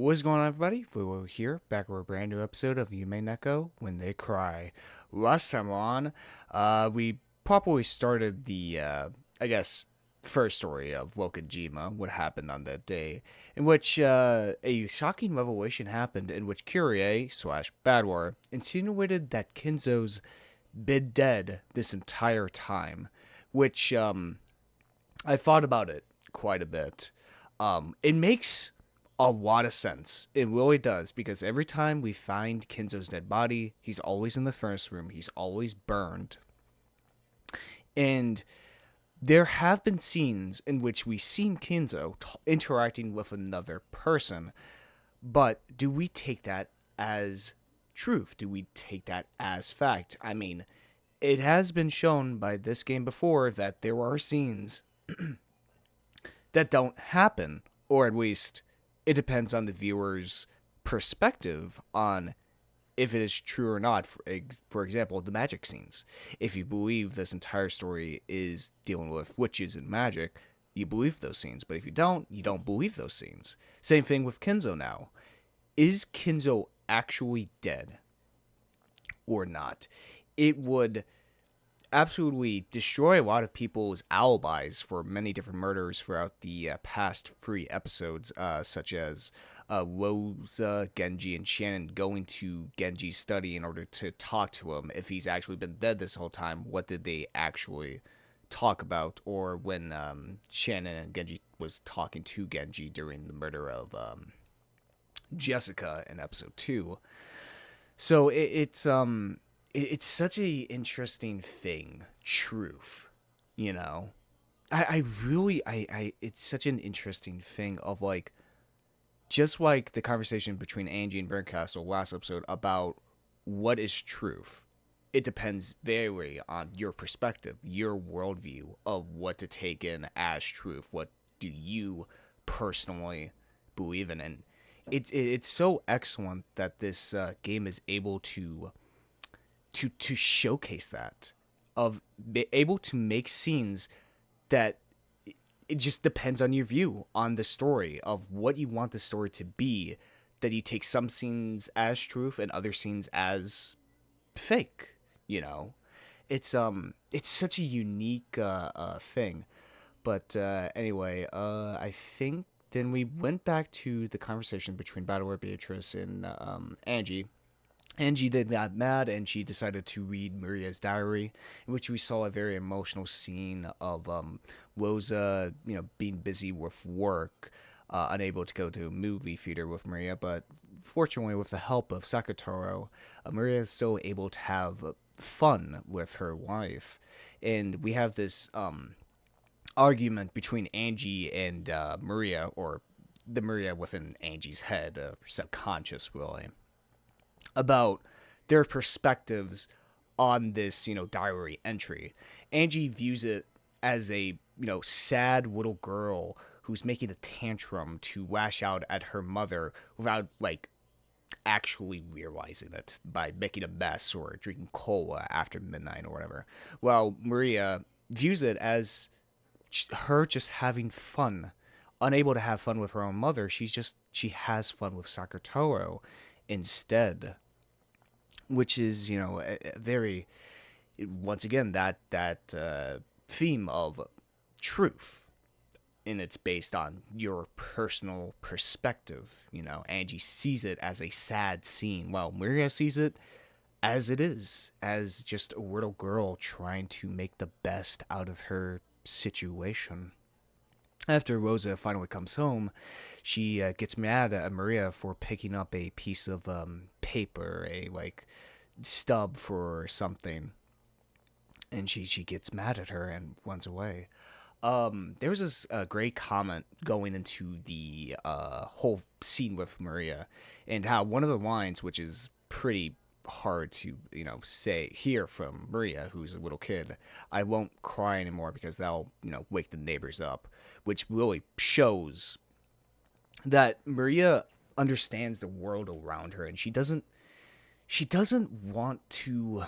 What's going on, everybody? We're here back with a brand new episode of Umineko When They Cry. Last time on, we properly started the, I guess, first story of Wokajima, what happened on that day, in which a shocking revelation happened in which Kyrie slash Badwar insinuated that Kinzo's been dead this entire time, which I thought about it quite a bit. It makes a lot of sense. It really does, because every time we find Kinzo's dead body, he's always in the furnace room. He's always burned. And there have been scenes in which we've seen Kinzo interacting with another person, but do we take that as truth? Do we take that as fact? I mean, it has been shown by this game before that there are scenes that don't happen, or at least it depends on the viewer's perspective on if it is true or not. For example, the magic scenes. If you believe this entire story is dealing with witches and magic, you believe those scenes. But if you don't believe those scenes. Same thing with Kinzo now. Is Kinzo actually dead or not? It would absolutely destroy a lot of people's alibis for many different murders throughout the past three episodes, such as Rosa, Genji, and Shannon going to Genji's study in order to talk to him. If he's actually been dead this whole time, what did they actually talk about? Or when Shannon and Genji was talking to Genji during the murder of Jessica in episode 2. So it's such a interesting thing, truth, you know. I really I it's such an interesting thing of like, just like the conversation between Angie and Berncastle last episode about what is truth. It depends very on your perspective, your worldview of what to take in as truth. What do you personally believe in? And it's so excellent that this game is able to showcase that, of be able to make scenes that it just depends on your view on the story of what you want the story to be, that you take some scenes as truth and other scenes as fake, you know. It's such a unique thing. But anyway, I think then we went back to the conversation between Battleware Beatrice and Angie. Angie then got mad and she decided to read Maria's diary, in which we saw a very emotional scene of Rosa, being busy with work, unable to go to a movie theater with Maria. But fortunately, with the help of Sakatoro, Maria is still able to have fun with her wife. And we have this argument between Angie and Maria, or the Maria within Angie's head, subconscious, really, about their perspectives on this, diary entry. Angie views it as a, sad little girl who's making a tantrum to lash out at her mother without, like, actually realizing it by making a mess or drinking cola after midnight or whatever. While Maria views it as her just having fun. Unable to have fun with her own mother, she has fun with Sakatoro instead, which is, a very, once again, that theme of truth, and it's based on your personal perspective. Angie sees it as a sad scene, while Maria sees it as it is, as just a little girl trying to make the best out of her situation. After Rosa finally comes home, she gets mad at Maria for picking up a piece of paper, a stub for something, and she gets mad at her and runs away. There was this great comment going into the whole scene with Maria, and how one of the lines, which is pretty hard to hear from Maria, who's a little kid, "I won't cry anymore because that'll wake the neighbors up," which really shows that Maria understands the world around her, and she doesn't want to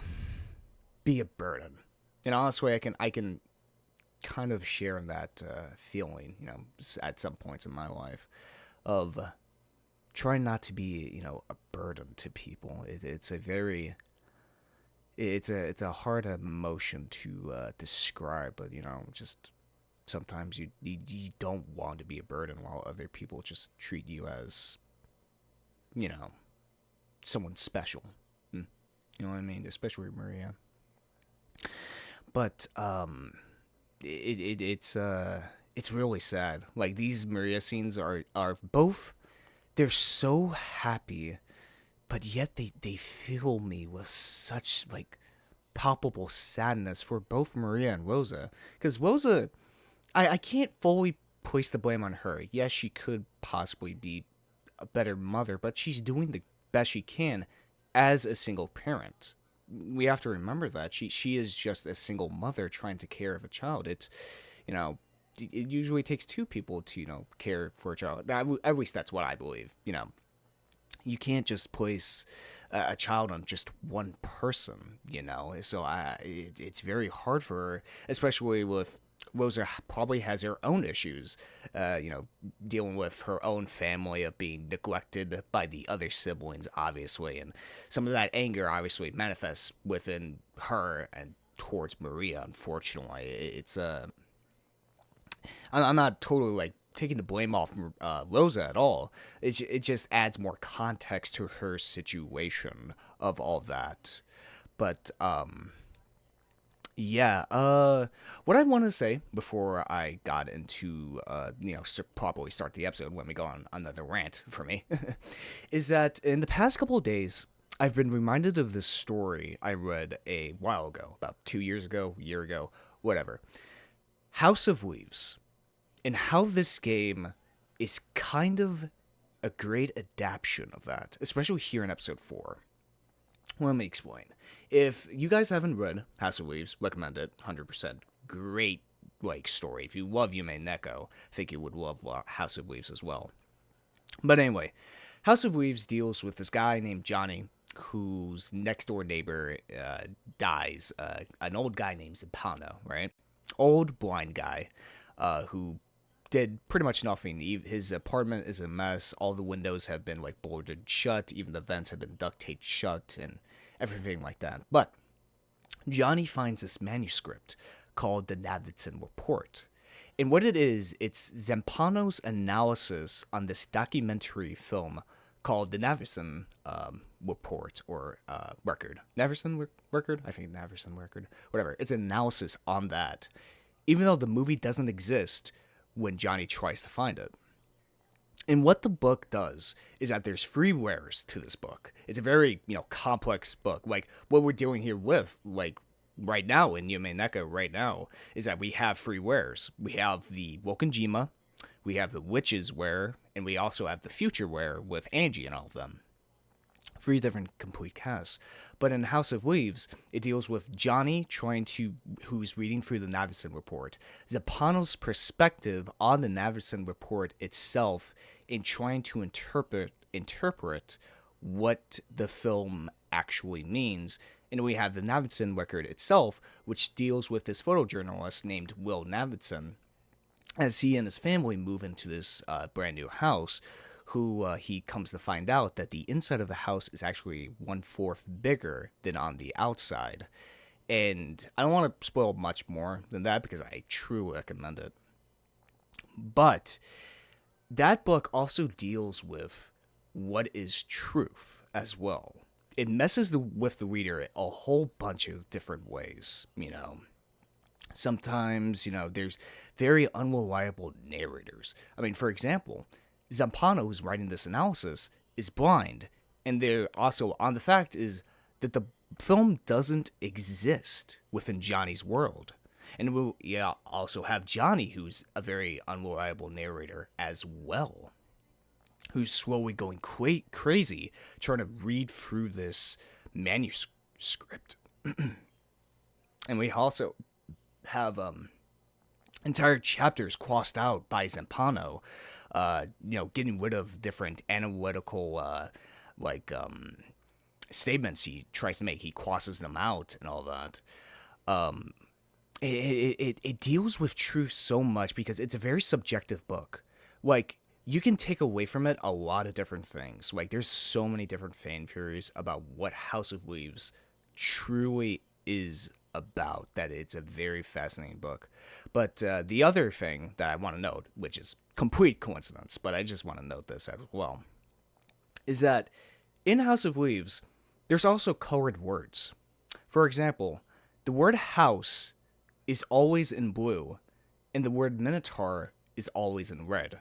be a burden. And honestly, I can kind of share that feeling, at some points in my life, of try not to be, a burden to people. It's a hard emotion to describe, but just sometimes you don't want to be a burden while other people just treat you as, you know, someone special. You know what I mean? Especially Maria. But it's really sad. Like these Maria scenes are both, they're so happy, but yet they fill me with such like palpable sadness for both Maria and Rosa. Because Rosa, I can't fully place the blame on her. Yes, she could possibly be a better mother, but she's doing the best she can as a single parent. We have to remember that she is just a single mother trying to care of a child. You know, it usually takes two people to care for a child. At least that's what I believe. You can't just place a child on just one person. So it's very hard for her, especially with Rosa probably has her own issues, dealing with her own family of being neglected by the other siblings, obviously, and some of that anger obviously manifests within her and towards Maria. Unfortunately, I'm not totally like taking the blame off Rosa at all. It just adds more context to her situation of all that, but yeah, what I want to say before I got into, probably start the episode when we go on another rant for me, is that in the past couple of days, I've been reminded of this story I read a while ago, about 2 years ago, a year ago, whatever. House of Leaves, and how this game is kind of a great adaptation of that, especially here in episode 4. Let me explain. If you guys haven't read House of Leaves, recommend it, 100%. Great, story. If you love Umineko, I think you would love House of Leaves as well. But anyway, House of Leaves deals with this guy named Johnny, whose next-door neighbor dies. An old guy named Zampano, right? Old, blind guy, who did pretty much nothing. His apartment is a mess. All the windows have been boarded shut. Even the vents have been duct taped shut and everything like that. But Johnny finds this manuscript called the Navidson Report. And what it is, it's Zampano's analysis on this documentary film called the Navidson Report or record. Navidson record? I think Navidson record. Whatever. It's an analysis on that. Even though the movie doesn't exist when Johnny tries to find it. And what the book does is that there's three wares to this book. It's a very, complex book. Like, what we're dealing here with, right now in Umineko right now, is that we have three wares. We have the Wokenjima, we have the Witch's Ware, and we also have the Future Ware with Ange and all of them. 3 different complete casts. But in House of Leaves, it deals with Johnny who's reading through the Navidson Report, Zampano's perspective on the Navidson Report itself, in trying to interpret what the film actually means. And we have the Navidson record itself, which deals with this photojournalist named Will Navidson, as he and his family move into this brand new house, who he comes to find out that the inside of the house is actually 1/4 bigger than on the outside. And I don't want to spoil much more than that because I truly recommend it. But that book also deals with what is truth as well. It messes with the reader a whole bunch of different ways, Sometimes, there's very unreliable narrators. I mean, for example, Zampano, who's writing this analysis, is blind, and they're also on the fact is that the film doesn't exist within Johnny's world. And we also have Johnny, who's a very unreliable narrator as well, who's slowly going crazy trying to read through this manuscript. And we also have entire chapters crossed out by Zampano, getting rid of different analytical, statements he tries to make. He crosses them out and all that. It deals with truth so much because it's a very subjective book. Like, you can take away from it a lot of different things. Like, there's so many different fan theories about what House of Leaves truly is about, that it's a very fascinating book. But the other thing that I want to note, which is complete coincidence, but I just want to note this as well, is that in House of Leaves, there's also colored words. For example, the word house is always in blue, and the word minotaur is always in red.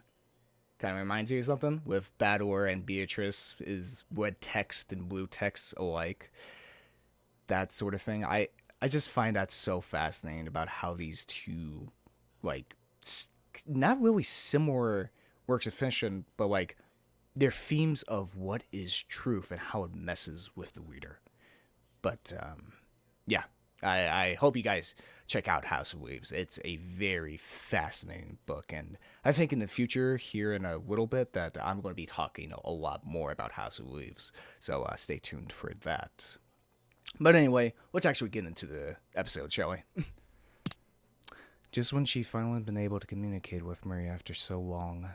Kind of reminds you of something? With Battler and Beatrice is red text and blue text alike. That sort of thing. I just find that so fascinating about how these two, like, not really similar works of fiction, but like their themes of what is truth and how it messes with the reader. But yeah, I hope you guys check out House of Leaves. It's a very fascinating book, and I think in the future, here in a little bit, that I'm going to be talking a lot more about House of Leaves. So stay tuned for that. But anyway, let's actually get into the episode, shall we? Just when she finally been able to communicate with Maria after so long,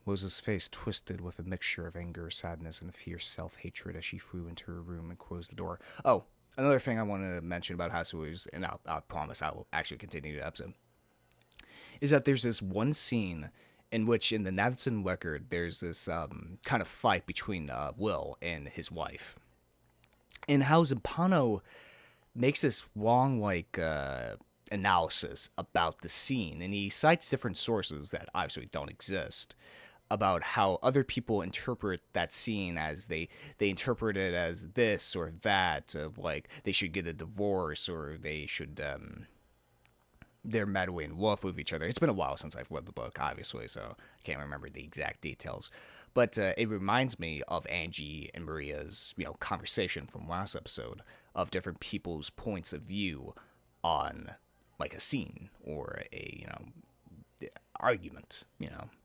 Rosa's face twisted with a mixture of anger, sadness, and fierce self-hatred as she flew into her room and closed the door. Oh, another thing I wanted to mention about House of Leaves, and I'll promise I will actually continue the episode, is that there's this one scene in which, in the Navson record, there's this kind of fight between Will and his wife. And how Zampano makes this long, like, analysis about the scene, and he cites different sources that obviously don't exist about how other people interpret that scene, as they interpret it as this or that, of like they should get a divorce, or they should they're madly in love with each other. It's been a while since I've read the book, obviously, so I can't remember the exact details. But it reminds me of Ange and Maria's, conversation from last episode, of different people's points of view on like a scene or a argument.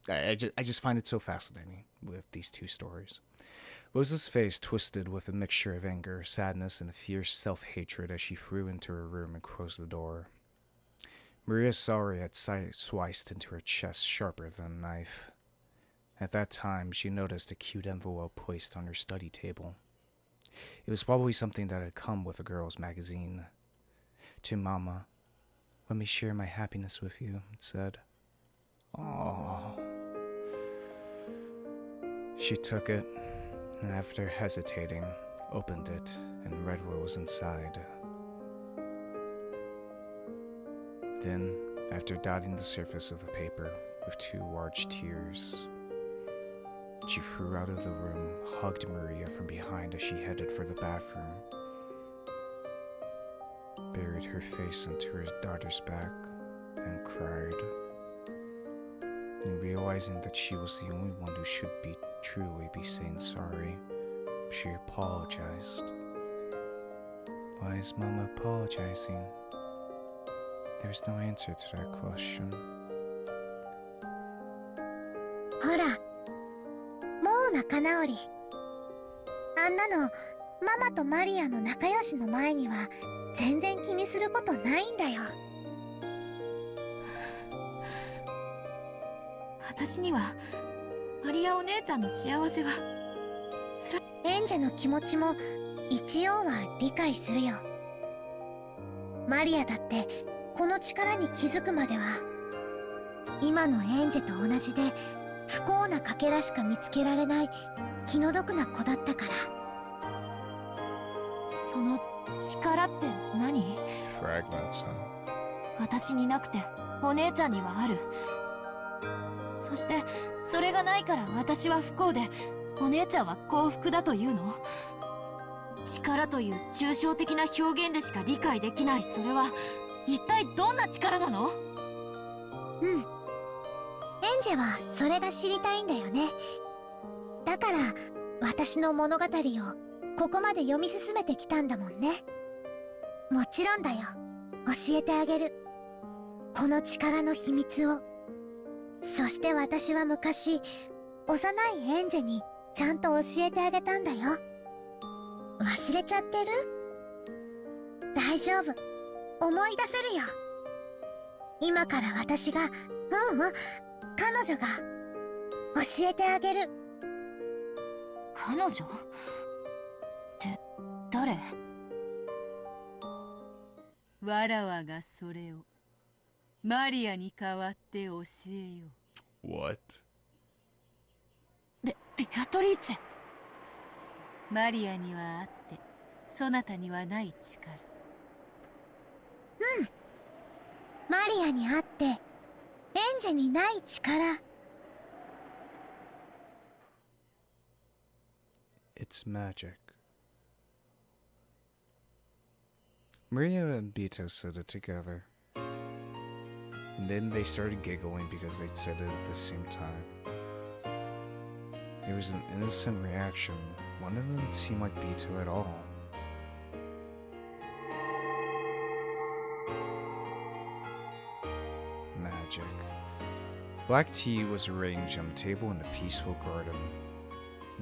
I just find it so fascinating with these two stories. Rosa's face twisted with a mixture of anger, sadness, and fierce self-hatred as she flew into her room and closed the door. Maria's sorrow had sliced into her chest sharper than a knife. At that time, she noticed a cute envelope placed on her study table. It was probably something that had come with a girl's magazine. "To Mama, let me share my happiness with you," it said. Aww. She took it, and after hesitating, opened it and read what was inside. Then, after dotting the surface of the paper with 2 large tears, she flew out of the room, hugged Maria from behind as she headed for the bathroom, buried her face into her daughter's back, and cried. And realizing that she was the only one who should truly be saying sorry, she apologized. Why is Mama apologizing? There's no answer to that question. ほら、もう仲直り。あんなのママとマリアの仲良しの前には全然気にすることないんだよ。私にはマリアお姉ちゃんの幸せはエンジェの気持ちも一応は理解するよ。マリアだってこの力に気づくまでは今のエンジェと同じで不幸なかけらしか見つけられない気の毒な子だったから。その力って何？ Fragments, huh? 私になくてお姉ちゃんにはある。そしてそれがないから私は不幸でお姉ちゃんは幸福だというの？力という抽象的な表現でしか理解できないそれは一体どんな力なの？うん。エンジェはそれが知りたいんだよね。だから私の物語をここまで読み進めてきたんだもんね。もちろんだよ。教えてあげる。この力の秘密を。そして私は昔、幼いエンジェにちゃんと教えてあげたんだよ。忘れちゃってる？大丈夫。思い出せるよ。今から私が、彼女が、教えてあげる。彼女って誰？わらわがそれをマリアに代わって教えよう。 What? ベアトリーチェ。マリアにはあってそなたにはない力。マリアにあってエンジェにない力。It's magic. Maria and Beto said it together. And then they started giggling because they'd said it at the same time. It was an innocent reaction. One of them didn't seem like Beto at all. Magic. Black tea was arranged on a table in a peaceful garden.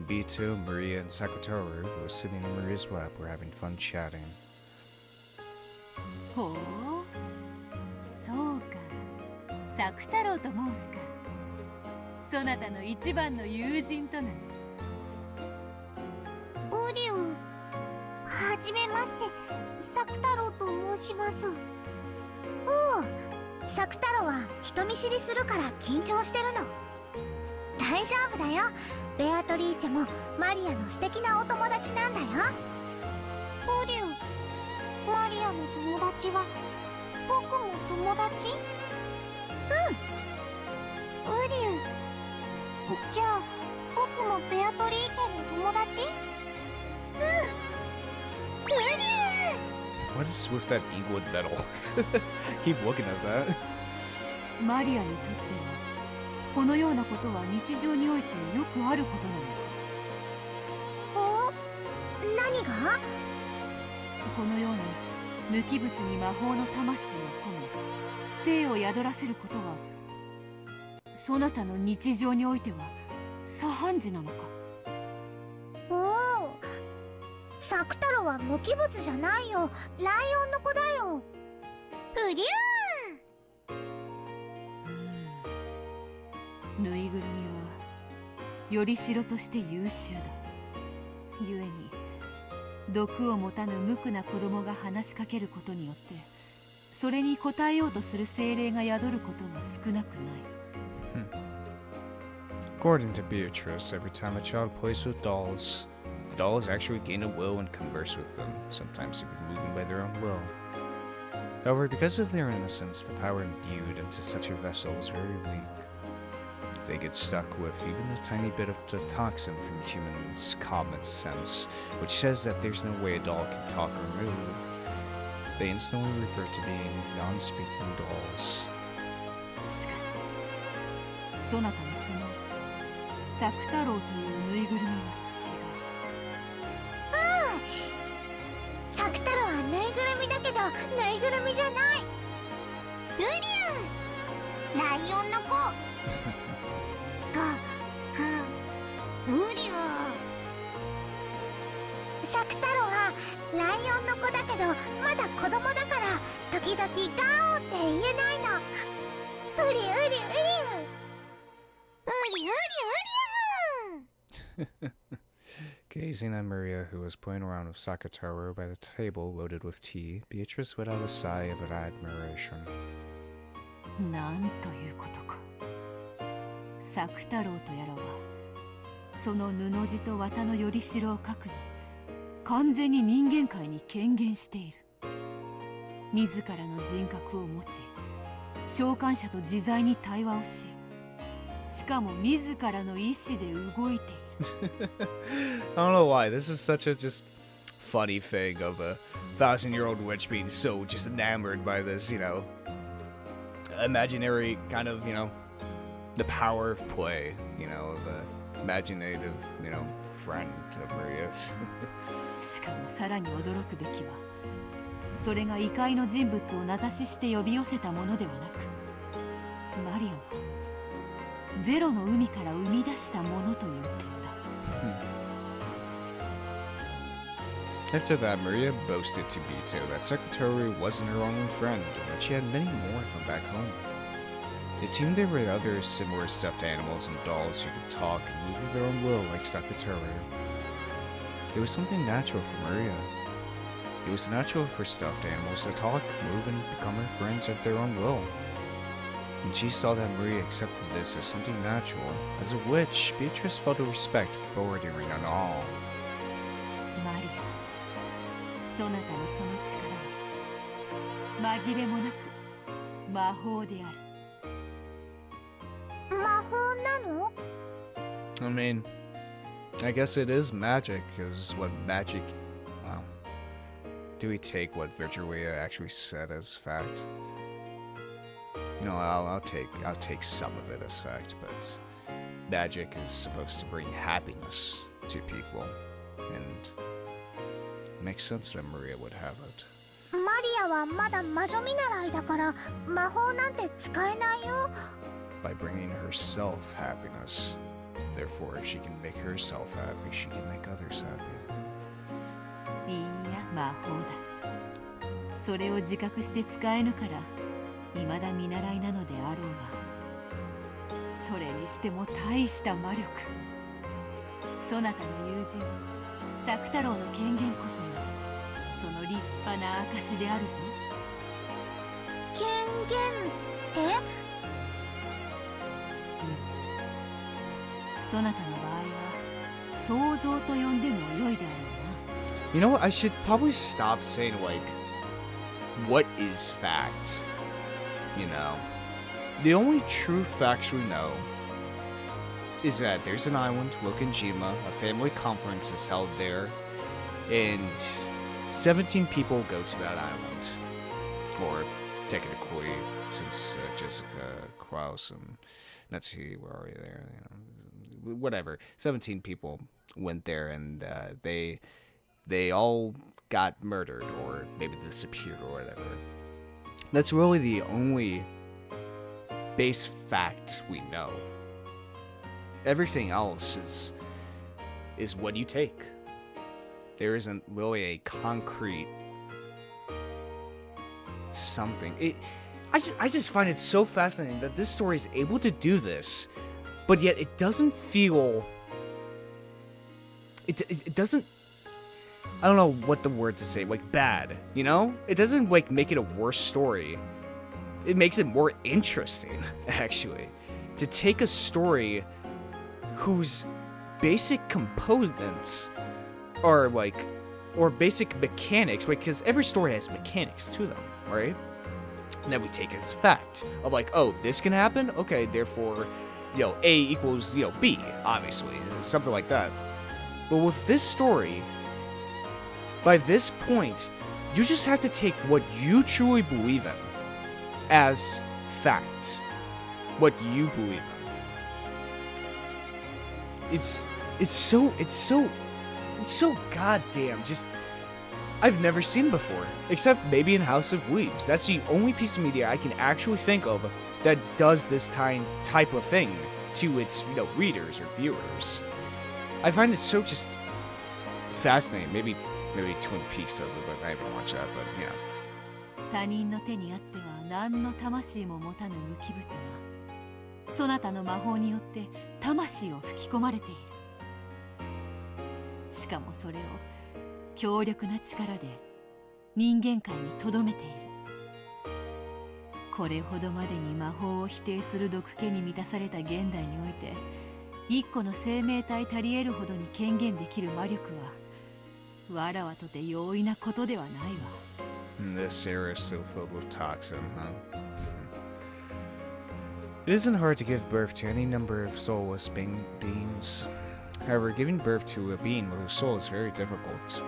Beto, Maria, and Sakutaru, who was sitting in Maria's lap, were having fun chatting. ほう、そうか、作太郎と申すか。そなたの一番の友人とな。ウリュウ、はじめまして、作太郎と申します。おう、作太郎は人見知りするから緊張してるの。大丈夫だよ。ベアトリーチェもマリアの素敵なお友達なんだよ。ウリュウ、マリアの友達は僕も友達？うん。ウリュウ、じゃあ僕もベアトリーチェの友達？うん。ウリュウ！ What is with that Ingwood medal? Keep looking at that. マリアにとってはこのようなことは日常においてよくあることなの。お？何が？このように無機物に魔法の魂を込め生を宿らせることはそなたの日常においては左半時なのか。おお、作太郎は無機物じゃないよ。ライオンの子だよ。うりゅぬいぐるみはよりしろとして優秀だ。故に毒を持たぬ無垢な子供が話しかけることによってそれに応えようとする精霊が宿ることが少なくない。According to Beatrice, every time a child plays with dolls, the dolls actually gain a will and converse with them, sometimes even moving by their own will. However, because of their innocence, the power imbued into such a vessel is very weak. If they get stuck with even a tiny bit of the toxin from humans' common sense, which says that there's no way a doll can talk or move, they instantly revert to being non-speaking dolls. しかしそなたのその作太郎というぬいぐるみは違う。作太郎はぬいぐるみだけどぬいぐるみじゃない。ウリュウ、ライオンの子。ウリュウ、作太郎はライオンの子だけどまだ子供だから時々ガオって言えないの。ウリウリウリュウ、ウリウリウリュウ。Gazing at Maria, who was playing around with Sakataru by the table loaded with tea, Beatrice let out a sigh of admiration. なんということか。作太郎とやらはその布地と綿のよりしろを核に完全に人間界に顕現している。自らの人格を持ち召喚者と自在に対話をし、しかも自らの意志で動いている。I don't know why. This is such a just funny thing of a 1,000-year-old witch being so just enamored by this, imaginary kind of, the power of play, of a imaginative, friend of Maria's. しかもさらに驚くべきは、それが異界の人物を名指しして呼び寄せたものではなく、マリアはゼロの海から生み出したものという点だ。After that, Maria boasted to Beto that Sakataru wasn't her only friend and that she had many more of them back home. It seemed there were other similar stuffed animals and dolls who could talk and move of their own will like Sakataro. It was something natural for Maria. It was natural for stuffed animals to talk, move, and become her friends of their own will. And she saw that Maria accepted this as something natural. As a witch, Beatrice felt a respect bordering on all. マリア、そなたのその力は紛れもなく魔法である。魔法なの？ I mean, I guess it is magic, because what magic... Well, do we take what Virtuia actually said as fact? No, I'll take some of it as fact, but magic is supposed to bring happiness to people, and it makes sense that Maria would have it. マリアはまだ魔女見習いだから魔法なんて使えないよ。By bringing herself happiness. Therefore, if she can make herself happy, she can make others happy. いいや、魔法だ。それを自覚して使えぬから未だ見習いなのであろうが、それにしても大した魔力。そなたの友人作太郎の権限こそがその立派な証であるぞ。権限って？そなたの場合は想像と呼んでも良いであろうな。 You know what? I should probably stop saying, like, what is fact? You know? The only true facts we know is that there's an island, Wokenjima, a family conference is held there, and 17 people go to that island. Or, technically, since Jessica Krause and Natsuki were already there, you know, whatever. 17 people went there, and they all got murdered, or maybe disappeared, or whatever. That's really the only base fact we know. Everything else is what you take. There isn't really a concrete something. I just find it so fascinating that this story is able to do this, but yet it doesn't feel... It doesn't... I don't know what the word to say, like bad, you know? It doesn't like make it a worse story. It makes it more interesting, actually. To take a story whose basic components are like, or basic mechanics, right? Because every story has mechanics to them, right? And then we take as fact of like, oh, this can happen? Okay, therefore, you know, A equals, you know, B, obviously, something like that. But with this story, by this point, you just have to take what you truly believe in as fact. What you believe in. It's so goddamn just... I've never seen before, except maybe in House of Weaves. That's the only piece of media I can actually think of that does this type of thing to its, you know, readers or viewers. I find it so just fascinating. Maybe Twin Peaks does it, but I haven't watched that, but yeah. 他人の手にあっては何の魂も持たぬ無機物がそなたの魔法によって魂を吹き込まれている。しかもそれを強力な力で人間界に留めている。これほどまでに魔法を否定する毒気に満たされた現代において、一個の生命体足り得るほどに権限できる魔力はわらわとて容易なことではないわ。This era is so filled with toxin, huh? It isn't hard to give birth to any number of soulless beings. However, giving birth to a being with a soul is very difficult.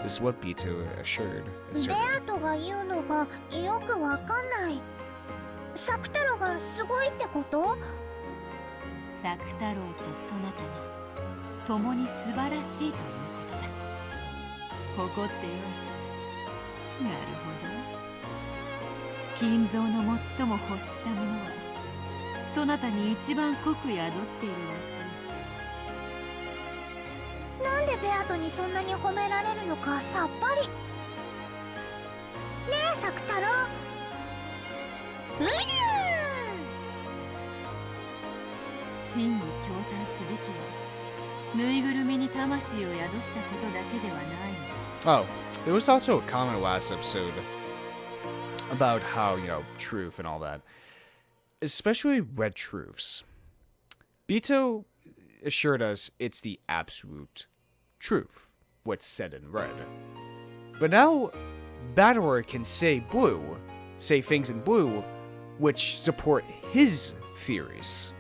This is what Bito assured. ベアトが言うのがよくわかんない。作太郎がすごいってこと？作太郎とそなたが共に素晴らしいということだ。誇ってよい。なるほど。金蔵の最も欲したものはそなたに一番濃く宿っているらしい。なんでベアトにそんなに褒められるのかさっぱり。ねえ作太郎。うりゅー。真に驚嘆すべきはぬいぐるみに魂を宿したことだけではないの。 Oh, there was also a comment last episode about how, truth and all that. Especially red truths. Bito assured us it's the absolute truth, what's said in red. But now, Battler can say things in blue, which support his theories.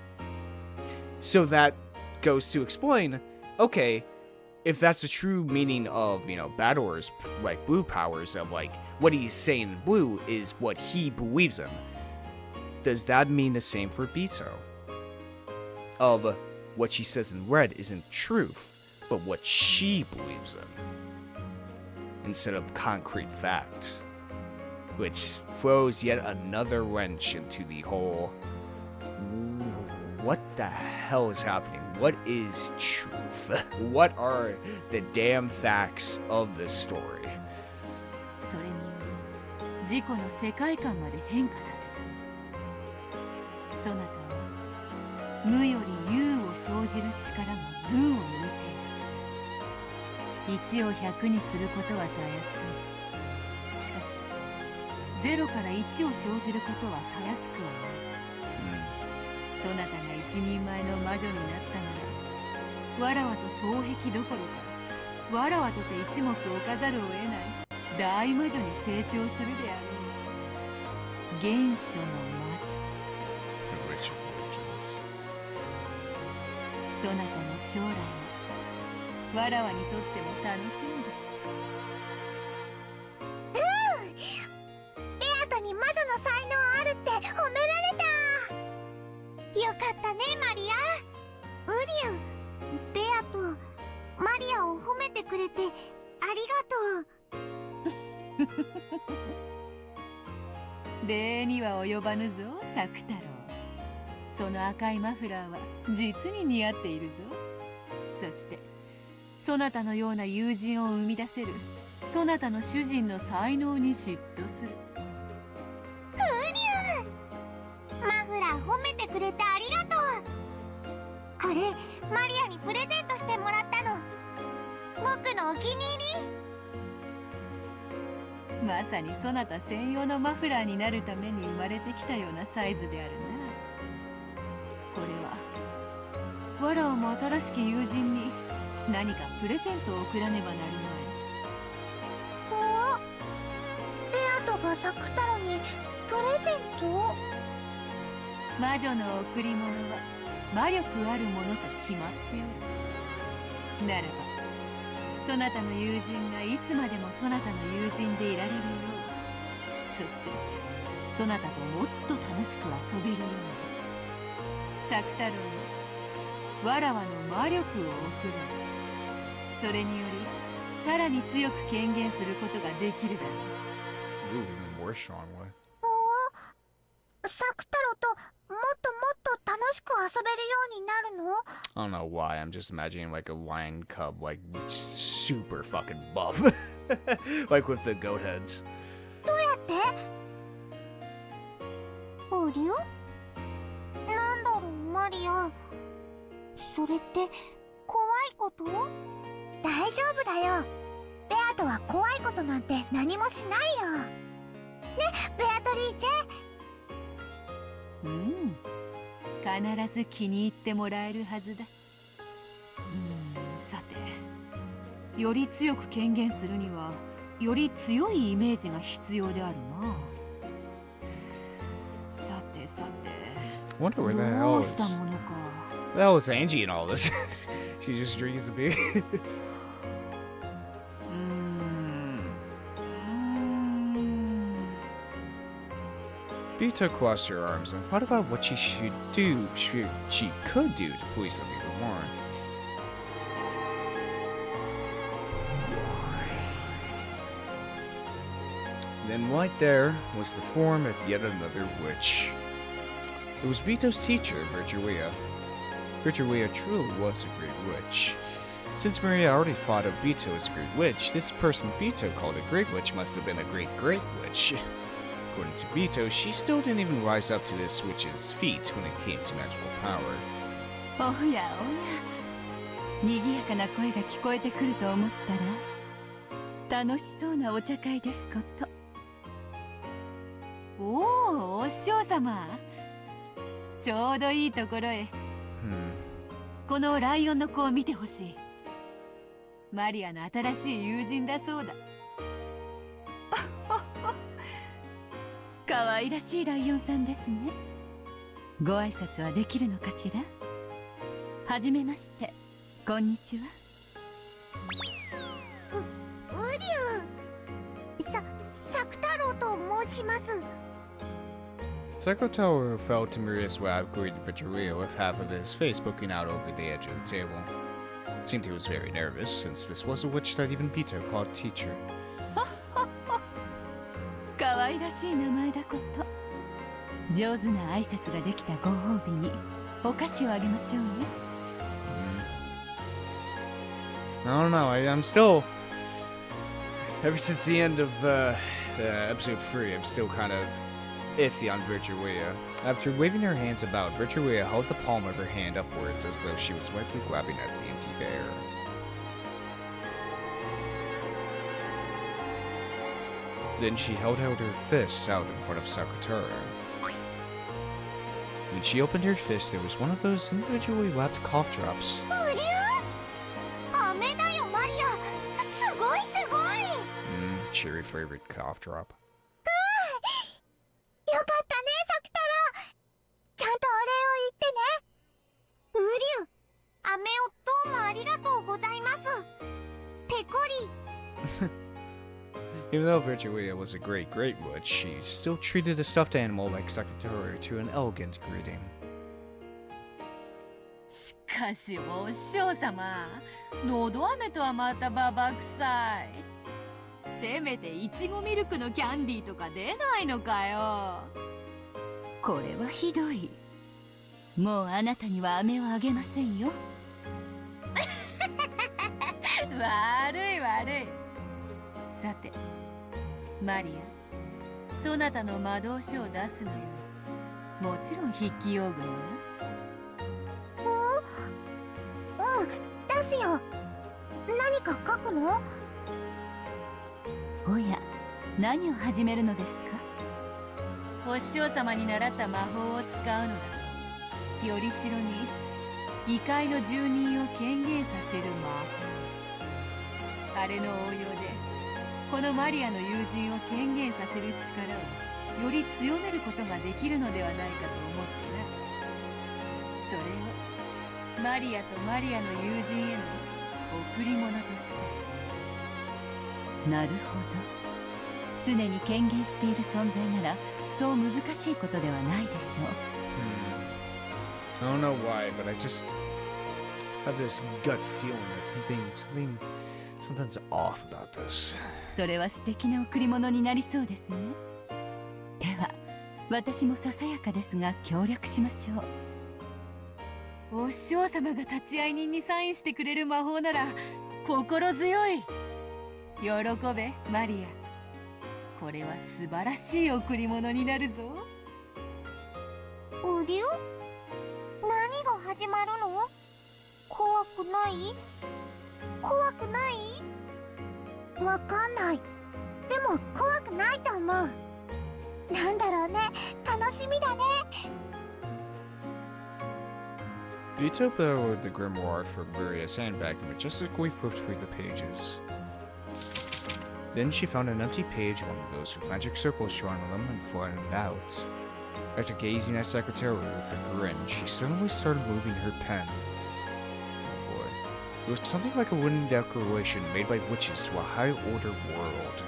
So that goes to explain, okay, if that's the true meaning of, Battler's, blue powers, of, what he's saying in blue is what he believes in, does that mean the same for Bito? Of what she says in red isn't truth, but what she believes in, instead of concrete fact, which throws yet another wrench into the whole, what the hell is happening? What is truth? What are the damn facts of this story? それにより自己の世界観まで変化させた。そなたは無より有を生じる力が無を抜いている。1を100にすることはたやすい。しかし0から1を生じることはたやすくはない。そなたが一人前の魔女になったなら、わらわと双璧どころかわらわとて一目置かざるを得ない大魔女に成長するであろう。原初の魔女。そなたの将来はわらわにとっても楽しみだ。ベアトに魔女の才能あるって褒められた。よかったね、マリア。ウリアン、ベアとマリアを褒めてくれてありがとう。礼には及ばぬぞ、作太郎。その赤いマフラーは実に似合っているぞ。そしてそなたのような友人を生み出せるそなたの主人の才能に嫉妬する。マフラー褒めてくれてありがとう。これマリアにプレゼントしてもらったの。僕のお気に入り。まさにそなた専用のマフラーになるために生まれてきたようなサイズであるな。これはわらわも新しき友人に何かプレゼントを贈らねばなるまい。ベアトがサク太郎にプレゼント？魔女の贈り物は魔力あるものと決まっておる。ならばそなたの友人がいつまでもそなたの友人でいられるよう、そしてそなたともっと楽しく遊べるように、作太郎にわらわの魔力を贈る。それによりさらに強く権限することができるだろう。 Ooh, even more strongly. サク太郎ともっともっと楽しく遊べるようになるの？ I don't know why, I'm just imagining like a lion cub, super fucking buff. Like with the goat heads. どうやって？おりゅ？なんだろう、マリア。それって怖いこと？大丈夫だよ。ベアトは怖いことなんて何もしないよ。ね、ベアトリーチェ。うん、必ず気に入ってもらえるはずだ。さて、より強く権限するにはより強いイメージが必要であるな。さてさて、 Wonder where the ど hell うした is ものか。 the hell is Angie in all this? She just drinks a beer. Bito crossed her arms and thought about what she should do. She could do to please them even more. Then right there was the form of yet another witch. It was Bito's teacher, Virtuia. Virtuia truly was a great witch. Since Maria already thought of Bito as a great witch, this person Bito called a great witch must have been a great witch. According to Bito, she still didn't even rise up to this witch's feat when it came to magical power. おやおや、賑やかな声が聞こえてくると思ったら楽しそうなお茶会ですこと。おお、お師匠様、ちょうどいいところへ。このライオンの子を見てほしい。マリアの新しい友人だそうだ。可愛らしいライオンさんですね。ご挨拶はできるのかしら。はじめまして、こんにちは。ウリュウ、作太郎と申します。Sakotaro felt Tamuria's way greeted Vittorio with half of his face poking out over the edge of the table. It seemed he was very nervous, since this was a witch that even Bito called teacher. 可愛らしい名前だこと。上手な挨拶ができたご褒美にお菓子をあげましょうね。I don't know, I'm still... Ever since the end of episode 3, I'm still kind of iffy on Virtuia. After waving her hands about, Virtuia held the palm of her hand upwards as though she was lightly grabbing at the empty bear. Then she held out her fist out in front of Sakutaro. When she opened her fist, there was one of those individually wrapped cough drops. ウリュウ、飴だよマリア。すごいすごい。Cherry flavored cough drop. よかったね、作太郎。ちゃんとお礼を言ってね。ウリュウ、飴をどうもありがとうございます。ペコリ。Even though Virtuia was a great witch, she still treated a stuffed animal like Sakutaro to an elegant greeting. しかしお師匠様、のど飴とはまたババ臭い。せめていちごミルクのキャンディーとか出ないのかよ。これはひどい。もうあなたには飴をあげませんよ。悪い悪い。さてマリア、そなたの魔導書を出すのよ。もちろん筆記用具もな。出すよ。何か書くの？おや、何を始めるのですか？お師匠様に習った魔法を使うのだ。よりしろに異界の住人を権限させる魔法。あれの応用でこのマリアの友人を権限させる力をより強めることができるのではないかと思ってな。それをマリアとマリアの友人への贈り物として。なるほど。すでに権限している存在ならそう難しいことではないでしょう。I don't know why, but I just have this gut feeling that something's off about this. それは素敵な贈り物になりそうですね。では私もささやかですが協力しましょう。お師匠様が立ち会い人にサインしてくれる魔法なら心強い。喜べマリア、これは素晴らしい贈り物になるぞ。ウリュウ、何が始まるの？怖くない？怖くない？わかんない。でも怖くないと思う。なんだろうね、楽しみだね。Vito borrowed the grimoire from Maria's handbag and majestically flipped through the pages. Then she found an empty page, one of those with magic circles drawn on them, and flattened out. After gazing at Secretary with a grin, she suddenly started moving her pen. Oh boy. It was something like a wooden decoration made by witches to a high-order world.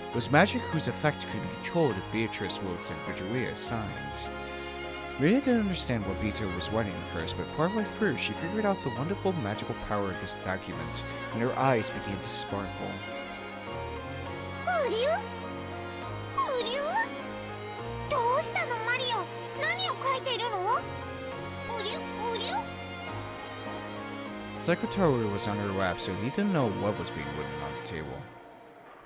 It was magic whose effect could be controlled if Beatrice wrote and Virgilia signed. Maria didn't understand what Vito was writing at first, but partway through she figured out the wonderful magical power of this document, and her eyes began to sparkle. ウリュウ？ウリュウ？どうしたのマリオ？何を書いてるの？ウリュウ？ウリュウ？ Secretary was on her lap, so he didn't know what was being written on the table.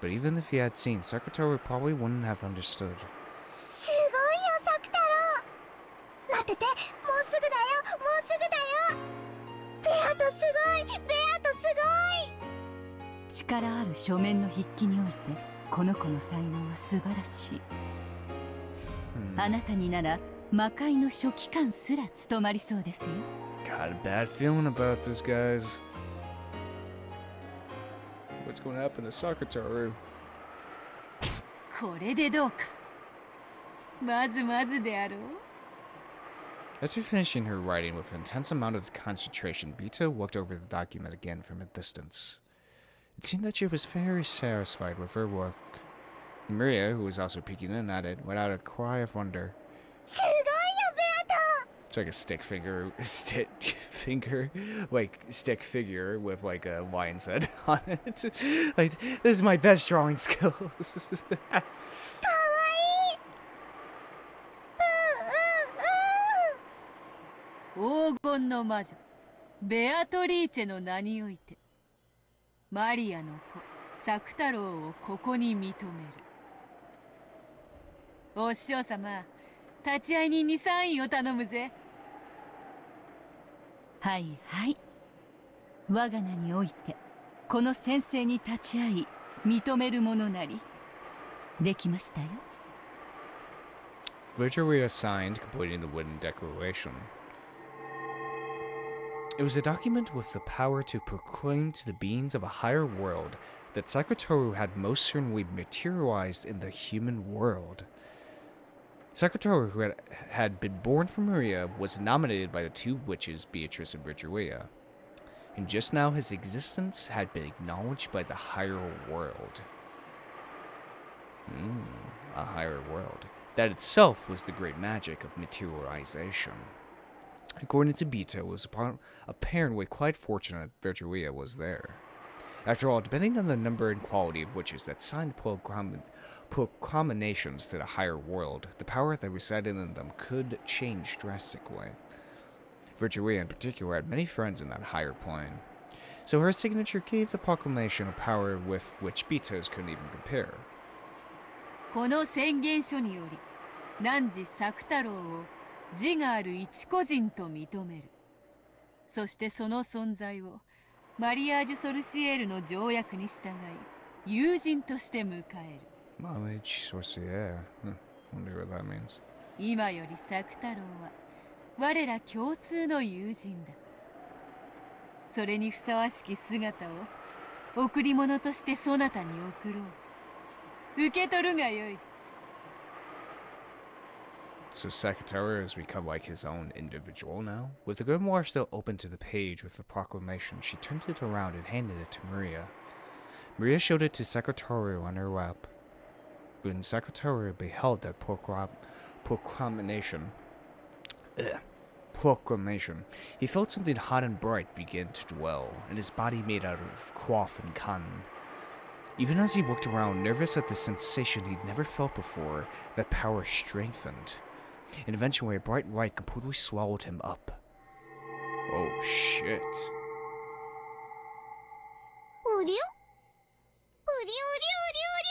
But even if he had seen, Secretary probably wouldn't have understood. すごいよ、作太郎。待ってて、もうすぐだよ、もうすぐだよ。アトすごい、ベアトすごい。力ある書面の筆記においてこの子の才能は素晴らしい。あなたになら魔界の書記官すら務まりそうですよ。 Got a bad feeling about this, guys. What's going to happen to Sakataru? これでどうか。まずまずであろう。 After finishing her writing with an intense amount of concentration, Bito looked over the document again from a distance. It seemed that she was very satisfied with her work. Maria, who was also peeking in at it, let out a cry of wonder. すごいよ、ベアト。 It's like a stick figure, stick figure with like a lion's head on it. Like, this is my best drawing skills. かわいい。黄金の魔女ベアトリーチェの名においてマリアの子サク太郎をここに認める。お師匠様、立会人にサインを頼むぜ。はいはい、我が名においてこの先生に立ち会い認めるものなりできましたよ。 Virtually signed, completing the written declaration. It was a document with the power to proclaim to the beings of a higher world that Sakatoru had most certainly materialized in the human world. Sakatoru, who had been born from Maria, was nominated by the two witches, Beatrice and Virtuia, and just now his existence had been acknowledged by the higher world. A higher world. That itself was the great magic of materialization. According to Bito, it was apparently quite fortunate Virtuia was there. After all, depending on the number and quality of witches that signed proclamations to the higher world, the power that resided in them could change drastically. Virtuia in particular had many friends in that higher plane, so her signature gave the proclamation a power with which Bito's couldn't even compare. この宣言書により汝作太郎を自我ある一個人と認める。そしてその存在をマリアージュ・ソルシエールの条約に従い友人として迎える。Marriage sorcière. Wonder what that means. 今より作太郎は我ら共通の友人だ。それにふさわしき姿を贈り物としてそなたに贈ろう。受け取るがよい。 So Sakataru has become like his own individual now? With the grimoire still open to the page with the proclamation, she turned it around and handed it to Maria. Maria showed it to Sakataru on her lap. When Sakataru beheld that proclamation, he felt something hot and bright begin to dwell, and his body made out of cloth and cotton. Even as he looked around, nervous at the sensation he'd never felt before, that power strengthened. And eventually a bright light completely swallowed him up. Oh shit. うりゅうりゅうりゅうりゅうり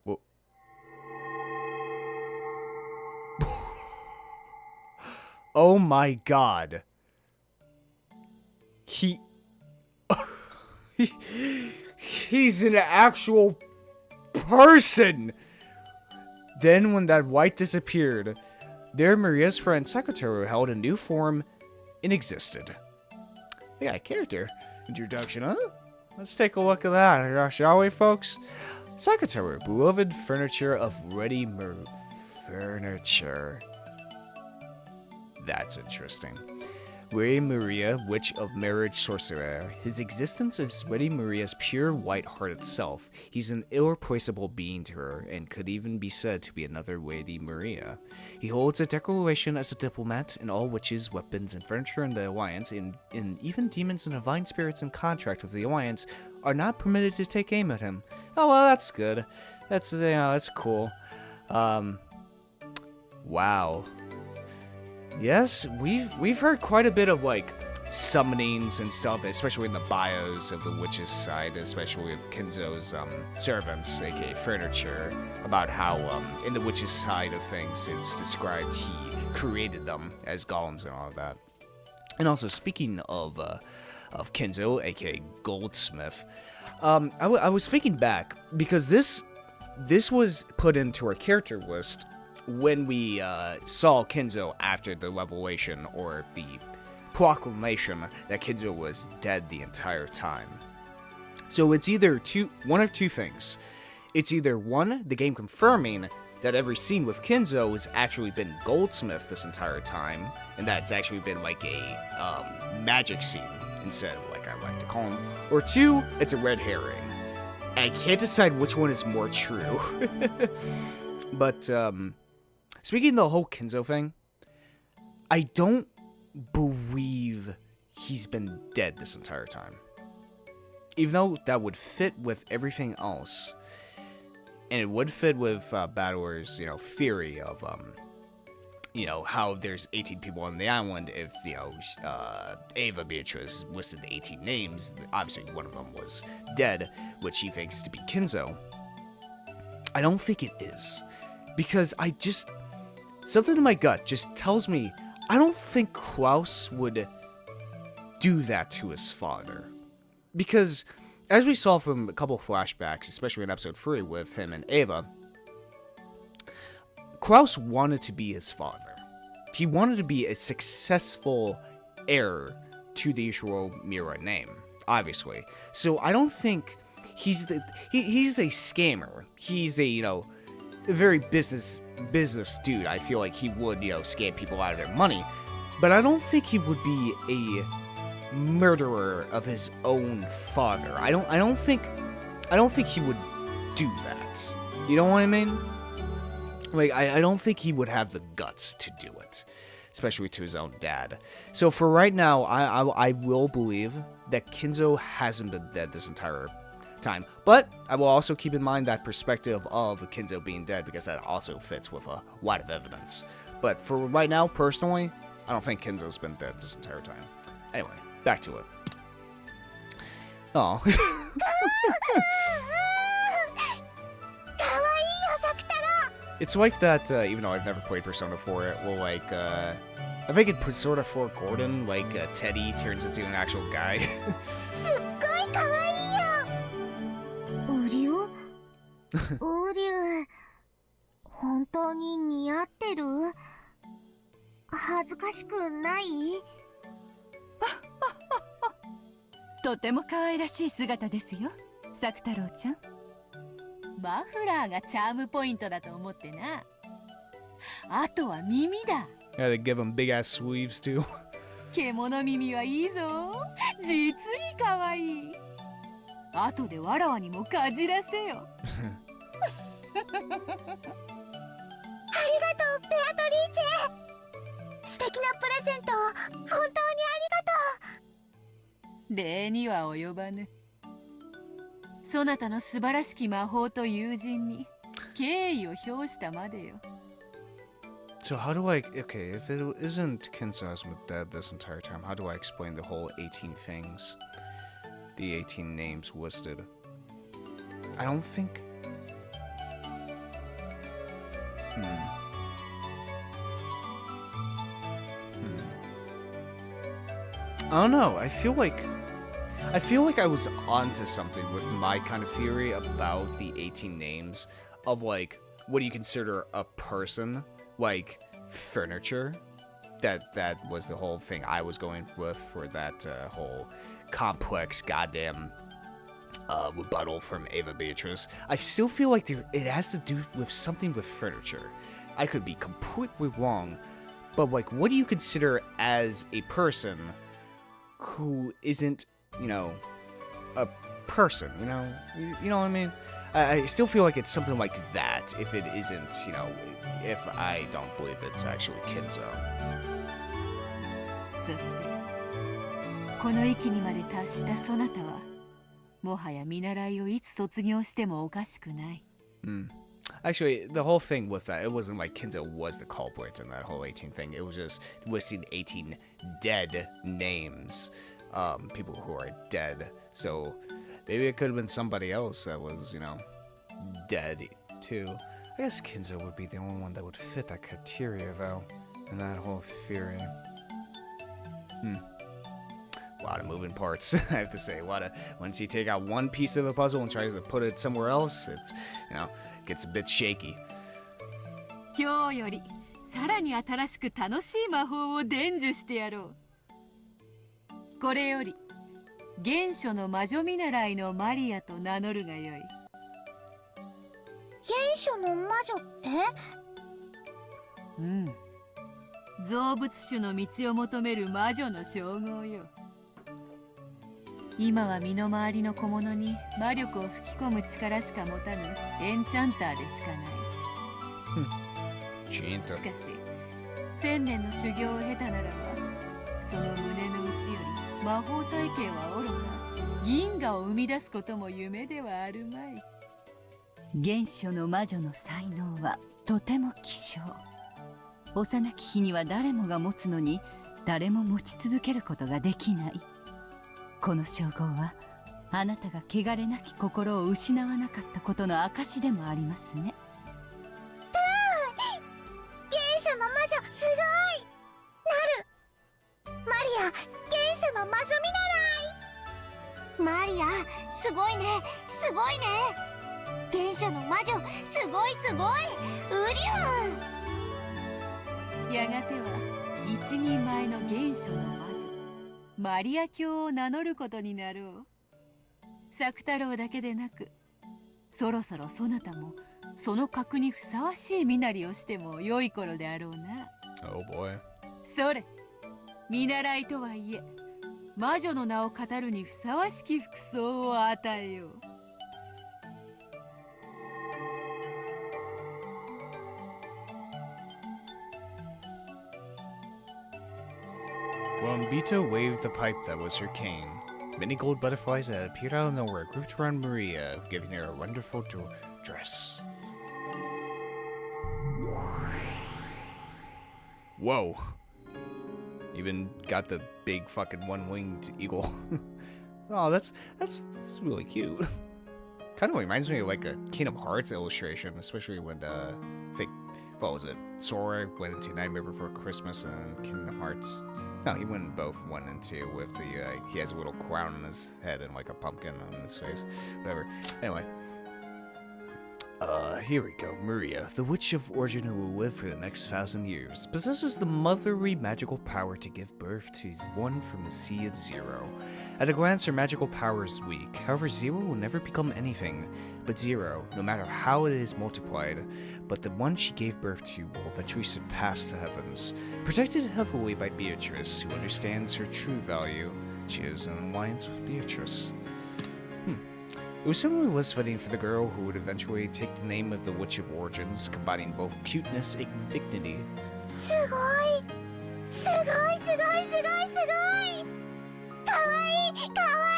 ゅう。 Oh my god. He's an actual person! Then, when that light disappeared, there Maria's friend Sakatoru held a new form and existed. We got a character introduction, huh? Let's take a look at that, shall we, folks? Sakatoru, beloved furniture of ready-made furniture. That's interesting. Ready Maria, witch of marriage sorcerer. His existence is Ready Maria's pure white heart itself. He's an irreplaceable being to her, and could even be said to be another Ready Maria. He holds a declaration as a diplomat, and all witches, weapons, and furniture in the Alliance, and even demons and divine spirits in contract with the Alliance, are not permitted to take aim at him. Oh well, that's good. That's that's cool. Wow. Yes, we've heard quite a bit of like summonings and stuff, especially in the bios of the witch's side, especially with Kinzo's servants, aka furniture, about how in the witch's side of things it's described he created them as golems and all of that. And also, speaking of Kenzo, aka Goldsmith, I was thinking back because this was put into our character list when we saw Kenzo after the revelation or the proclamation that Kenzo was dead the entire time. So it's either one of two things. It's either one, the game confirming that every scene with Kenzo has actually been Goldsmith this entire time, and that's actually been like a magic scene instead of like I like to call him, or two, it's a red herring. And I can't decide which one is more true. But speaking of the whole Kenzo thing, I don't believe he's been dead this entire time. Even though that would fit with everything else. And it would fit with Battler's, theory of, how there's 18 people on the island. If, Ava Beatrice listed 18 names, obviously one of them was dead, which she thinks to be Kenzo. I don't think it is. Because something in my gut just tells me, I don't think Klaus would do that to his father. Because, as we saw from a couple flashbacks, especially in episode 3 with him and Ava, Klaus wanted to be his father. He wanted to be a successful heir to the Ishiro Mira name, obviously. So I don't think he's a scammer. He's a very business dude. I feel like he would scam people out of their money, but I don't think he would be a murderer of his own father. I don't think he would do that. You know what I mean? Like, I don't think he would have the guts to do it, especially to his own dad. So for right now, I will believe that Kenzo hasn't been dead this entire time. But I will also keep in mind that perspective of Kenzo being dead, because that also fits with a lot of evidence. But for right now, personally, I don't think Kenzo's been dead this entire time. Anyway, back to it. Oh. It's like that, even though I've never played Persona 4, it will I think in Persona 4 Gordon, Teddy turns into an actual guy. ウリュウウリュウ本当に似合ってる恥ずかしくないとても可愛らしい姿ですよ、作太郎ちゃん。マフラーがチャームポイントだと思ってな。あとは耳だ。Yeah, they give him big ass sleeves too. 獣耳はいいぞ。実に可愛い。後でわらわにもかじらせよ。ありがとう、ベアトリーチェ。素敵なプレゼント本当にありがとう。礼には及ばぬ。そなたの素晴らしき魔法と友人に敬意を表したまでよ。So how do okay, if it isn't Kenzo has been dead this entire time, how do I explain the whole 18 things? The 18 names listed. I don't think... I don't know, I feel like I was onto something with my kind of theory about the 18 names of what do you consider a person? Like furniture? That was the whole thing I was going with for that whole complex goddamn rebuttal from Ava Beatrice. I still feel like it has to do with something with furniture. I could be completely wrong, but what do you consider as a person who isn't, a person, you know what I mean? I still feel like it's something like that if it isn't, if I don't believe it's actually Kenzo. そしてこの域にまで達したそなたはもはや見習いをいつ卒業してもおかしくない。Actually, the whole thing with that, it wasn't like Kenzo was the culprit in that whole 18 thing. It was just listing 18 dead names, people who are dead. So maybe it could have been somebody else that was, dead too. I guess Kenzo would be the only one that would fit that criteria, though, in that whole theory. A lot of moving parts, I have to say. Once you take out one piece of the puzzle and try to put it somewhere else, it's, gets a bit shaky. 今日よりさらに新しく楽しい魔法を伝授してやろう。これより原初の魔女見習いのマリアと名乗るがよい。原初の魔女って？うん。造物種の道を求める魔女の称号よ。今は身の回りの小物に魔力を吹き込む力しか持たぬエンチャンターでしかない。しかし1000年の修行を経たならば、その胸の内より魔法体系はおろか銀河を生み出すことも夢ではあるまい。原初の魔女の才能はとても希少。幼き日には誰もが持つのに誰も持ち続けることができない。この称号はあなたが汚れなき心を失わなかったことの証でもありますね。原初の魔女すごい！なる！マリア、原初の魔女見習い！マリア、すごいね、すごいね！原初の魔女、すごいすごい！うりゅやがては一人前の原初の魔女マリア卿を名乗ることになろう。作太郎だけでなく、そろそろそなたもその格にふさわしい身なりをしても良い頃であろうな。Oh boy. それ、見習いとはいえ魔女の名を語るにふさわしき服装を与えよう。When Bito waved the pipe that was her cane, many gold butterflies that appeared out of nowhere grouped around Maria, giving her a wonderful dress. Whoa. Even got the big fucking one-winged eagle. Oh, that's really cute. Kind of reminds me of like a Kingdom Hearts illustration, especially when I think, what was it? Sora went into Nightmare Before Christmas and Kingdom Hearts. No, he went in both 1 and 2 with the, he has a little crown on his head and like a pumpkin on his face. Whatever. Anyway. Here we go. Maria, the witch of origin who will live for the next 1,000 years, possesses the motherly magical power to give birth to one from the Sea of Zero. At a glance, her magical power is weak. However, Zero will never become anything but Zero, no matter how it is multiplied. But the one she gave birth to will eventually surpass the heavens. Protected heavily by Beatrice, who understands her true value. She has an alliance with Beatrice. It was certainly less fitting for the girl who would eventually take the name of the Witch of Origins, combining both cuteness and dignity. すごい！すごいすごいすごいすごい！かわいいかわい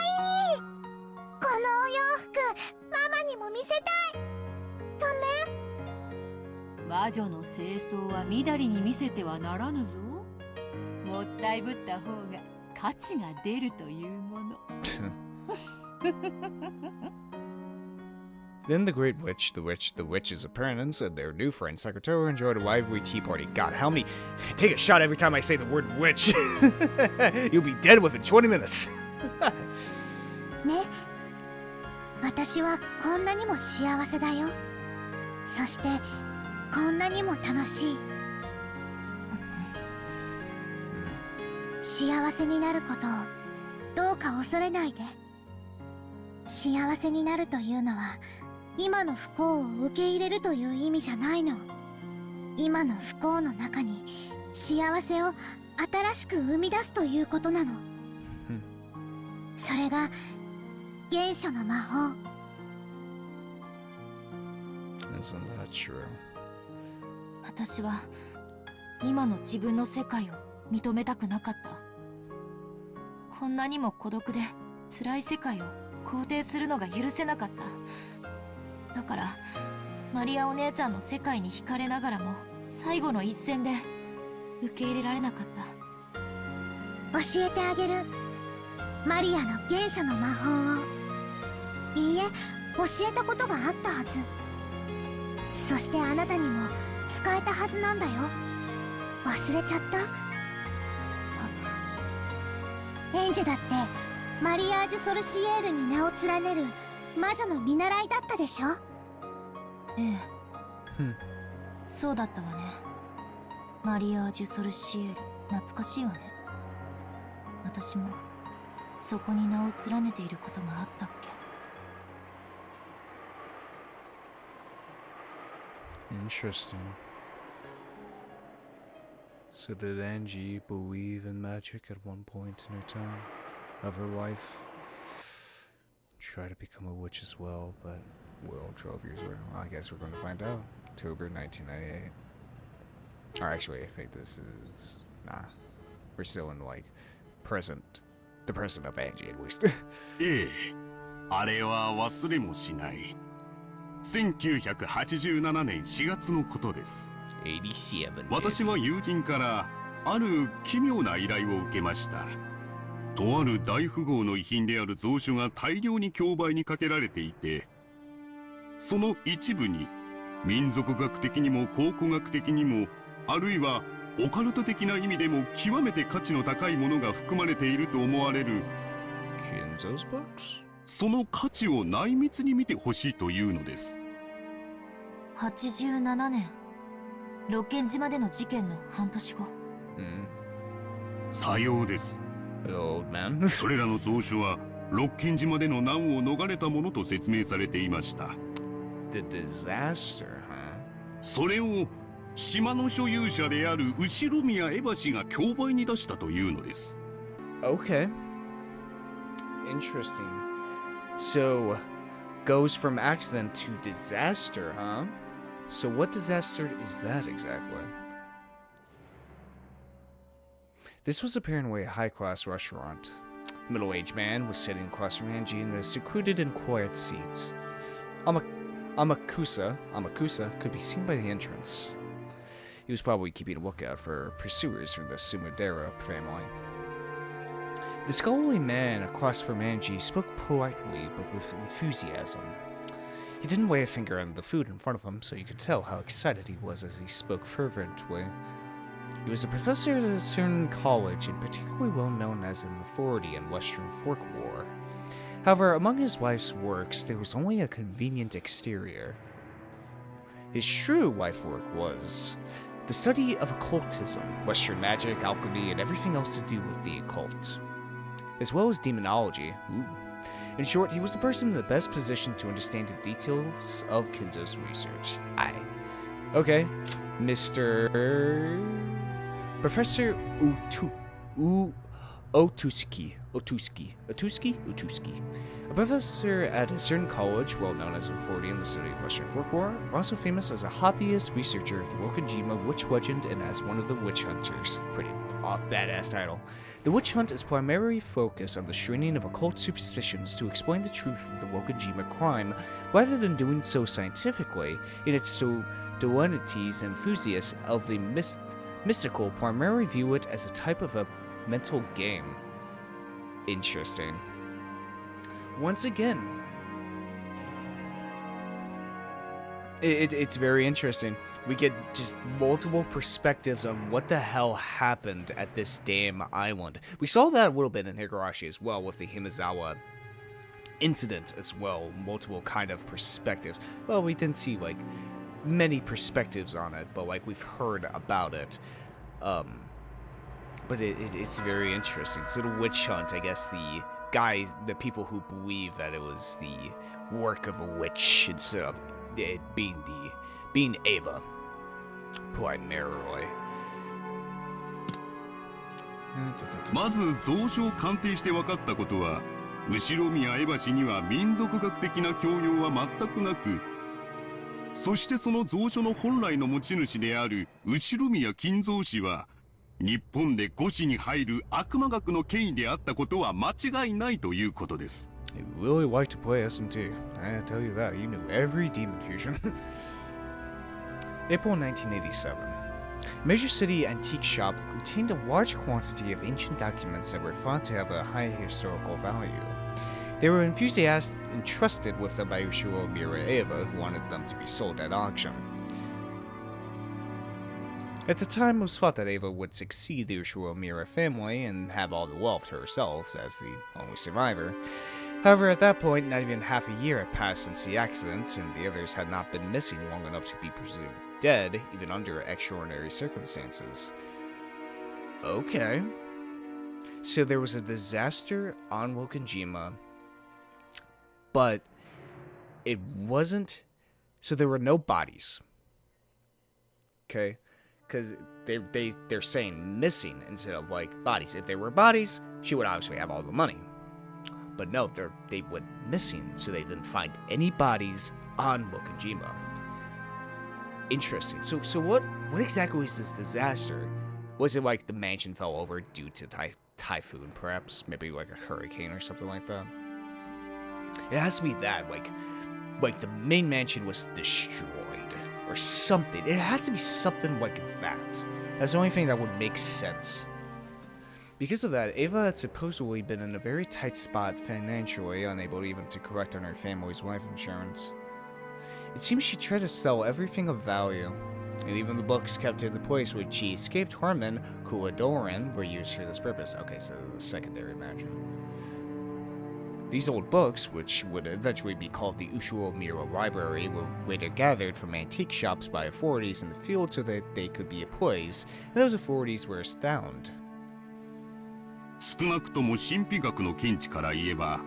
い！このお洋服、ママにも見せたい！ダメ？魔女の清掃はみだりに見せてはならぬぞ。もったいぶった方が価値が出るというもの。Then the Great Witch, the witch's apprentice, and their new friend Secretary enjoyed a lively tea party. God, how many... Take a shot every time I say the word witch. You'll be dead within 20 minutes. ね、私はこんなにも幸せだよ。そしてこんなにも楽しい。幸せになることをどうか恐れないで。幸せになるというのは今の不幸を受け入れるという意味じゃないの。今の不幸の中に幸せを新しく生み出すということなの。それが原初の魔法。Isn't that true? 私は今の自分の世界を認めたくなかった。こんなにも孤独で辛い世界を肯定するのが許せなかった。だからマリアお姉ちゃんの世界に惹かれながらも最後の一戦で受け入れられなかった。教えてあげる。マリアの原初の魔法を。いいえ、教えたことがあったはず。そしてあなたにも使えたはずなんだよ。忘れちゃった？エンジェだってマリアージュ・ソルシエールに名を連ねる魔女の見習いだったでしょ。ええ、そうだったわね。マリアージュ・ソルシエール、懐かしいわね。私もそこに名を連ねていることがあったっけ。 Interesting. So did Angie believe in magic at one point in her time of her life? Try to become a witch as well, but well, 12 years later, well, I guess we're going to find out. October 1998. Or actually, I think this is... Nah. We're still in, like, present. The present of Angie, at least. ええ、あれは忘れもしない。1987年4月のことです。87. 私は友人からある奇妙な依頼を受けました。とある大富豪の遺品である蔵書が大量に競売にかけられていて、その一部に民族学的にも考古学的にも、あるいはオカルト的な意味でも極めて価値の高いものが含まれていると思われる。Kenzo's books? その価値を内密に見てほしいというのです。87年、六軒島での事件の半年後。さようです。Hello, old man. それらの蔵書は六軒島での難を逃れたものと説明されていました。The disaster, huh? それを島の所有者である後宮エバ氏が競売に出したというのです。Okay. Interesting. So, goes from accident to disaster, huh? So what disaster is that exactly? This was apparently a high-class restaurant. A middle-aged man was sitting across from Angie in a secluded and quiet seat. Amakusa could be seen by the entrance. He was probably keeping a lookout for pursuers from the Sumidera family. The scholarly man across from Angie spoke politely but with enthusiasm. He didn't lay a finger on the food in front of him, so you could tell how excited he was as he spoke fervently. He was a professor at a certain college and particularly well known as an authority in Western folklore. However, among his life's works, there was only a convenient exterior. His true life work was the study of occultism, Western magic, alchemy, and everything else to do with the occult, as well as demonology. In short, he was the person in the best position to understand the details of Kenzo's research. Okay, Mr. Professor Otuski. A professor at a certain college, well known as an authority in the study of Western folklore, also famous as a hobbyist researcher of the Wokajima witch legend and as one of the witch hunters. Pretty badass title. The witch hunt is primarily focused on the screening of occult superstitions to explain the truth of the Wokajima crime, rather than doing so scientifically. In its dualities, enthusiasts of the mystical primarily view it as a type of a mental game. Interesting. Once again, it's very interesting. We get just multiple perspectives on what the hell happened at this damn island. We saw that a little bit in Higurashi as well with the Himizawa incident as well. Multiple kind of perspectives. Well, we didn't see like many perspectives on it, but like we've heard about it. But it's very interesting. So the witch hunt, I guess the people who believe that it was the work of a witch instead of it being Ava, primarily. まず蔵書を鑑定して分かったことは、後宮エバ氏には民族学的な教養は全くなく、そしてその蔵書の本来の持ち主である後宮金蔵氏は、日本で5子に入る悪魔学の権威であったことは間違いないということです。He really liked to play SMT. I tell you that. You knew every demon fusion. April 1987. A major city antique shop contained a large quantity of ancient documents that were thought to have a high historical value. They were enthusiasts entrusted with them by Umineko Eva, who wanted them to be sold at auction. At the time, it was thought that Ava would succeed the Ushiro family and have all the wealth herself as the only survivor. However, at that point, not even half a year had passed since the accident, and the others had not been missing long enough to be presumed dead, even under extraordinary circumstances. Okay. So there was a disaster on Wokonjima, but it wasn't... So there were no bodies. Okay? Because they're saying missing instead of, like, bodies. If there were bodies, she would obviously have all the money. But no, they went missing, so they didn't find any bodies on Wokonjima. Interesting. So what exactly was this disaster? Was it like the mansion fell over due to typhoon, perhaps? Maybe like a hurricane or something like that? It has to be that, like the main mansion was destroyed or something. It has to be something like that. That's the only thing that would make sense. Because of that, Ava had supposedly been in a very tight spot financially, unable even to collect on her family's life insurance. It seems she tried to sell everything of value, and even the books kept in the place which she escaped harm in, Kuadoran, were used for this purpose. Okay, so the secondary mansion. These old books, which would eventually be called the Ushiro Library, were later gathered from antique shops by authorities in the field so that they could be appraised, and those authorities were astounded. 少なくとも神秘学の見地から言えば、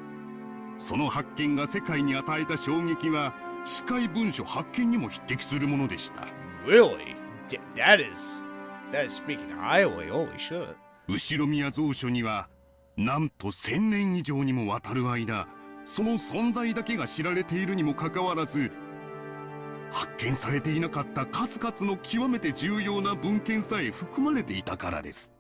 その発見が世界に与えた衝撃は司会文書発見にも匹敵するものでした。Really? That is speaking highly. Holy shit. 後ろ宮蔵書にはなんと1000年以上にもわたる間、その存在だけが知られているにもかかわらず、発見されていなかった数々の極めて重要な文献さえ含まれていたからです。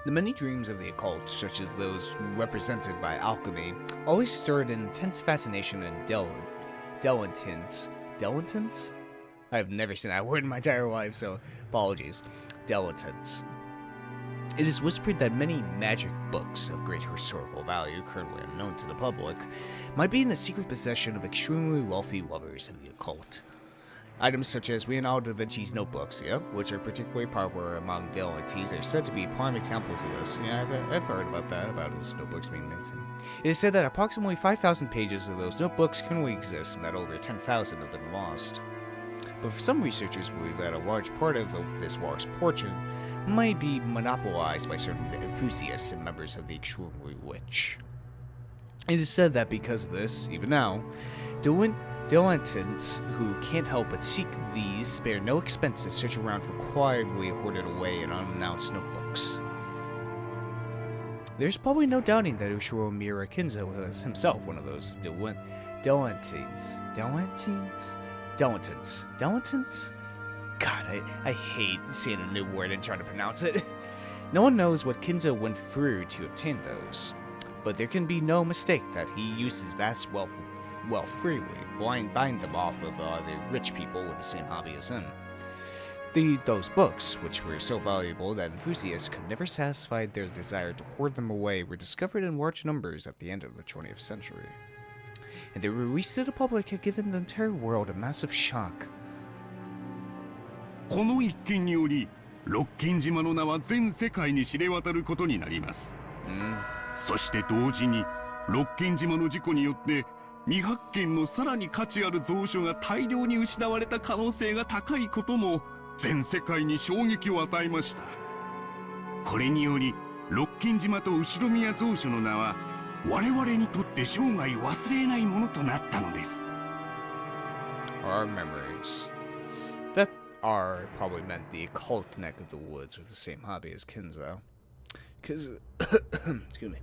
The many dreams of the occult, such as those represented by alchemy, always stirred intense fascination in dilettantes. Dilettantes? I've never seen that word in my entire life, so apologies. Dilettantes. It is whispered that many magic books of great historical value, currently unknown to the public, might be in the secret possession of extremely wealthy lovers of the occult. Items such as Leonardo da Vinci's notebooks, which are particularly popular among dilettantes, are said to be prime examples of this. Yeah, I've heard about that, about his notebooks being missing. It is said that approximately 5,000 pages of those notebooks currently exist, and that over 10,000 have been lost. But some researchers believe that a large part of this lost portion might be monopolized by certain enthusiasts and members of the extremely rich. It is said that because of this, even now, dilettantes who can't help but seek these spare no expense to search around for quietly hoarded away in unannounced notebooks. There's probably no doubting that Ushiro Kinzo was himself one of those dilettantes. God, I hate seeing a new word and trying to pronounce it. No one knows what Kinzo went through to obtain those, but there can be no mistake that he used his vast wealth freely, buying them off of other rich people with the same hobby as him. Those books, which were so valuable that enthusiasts could never satisfy their desire to hoard them away, were discovered in large numbers at the end of the 20th century. And their release to the public had given the entire world a massive shock. この一件により、六軒島の名は全世界に知れ渡ることになります。そして同時に、六軒島の事故によって、未発見のさらに価値ある蔵書が大量に失われた可能性が高いことも、全世界に衝撃を与えました。これにより、六軒島と後ろ宮蔵書の名は、我々にとって生涯忘れないものとなったのです。Our memories. That R probably meant the occult neck of the woods with the same hobby as Kinzo. Excuse me.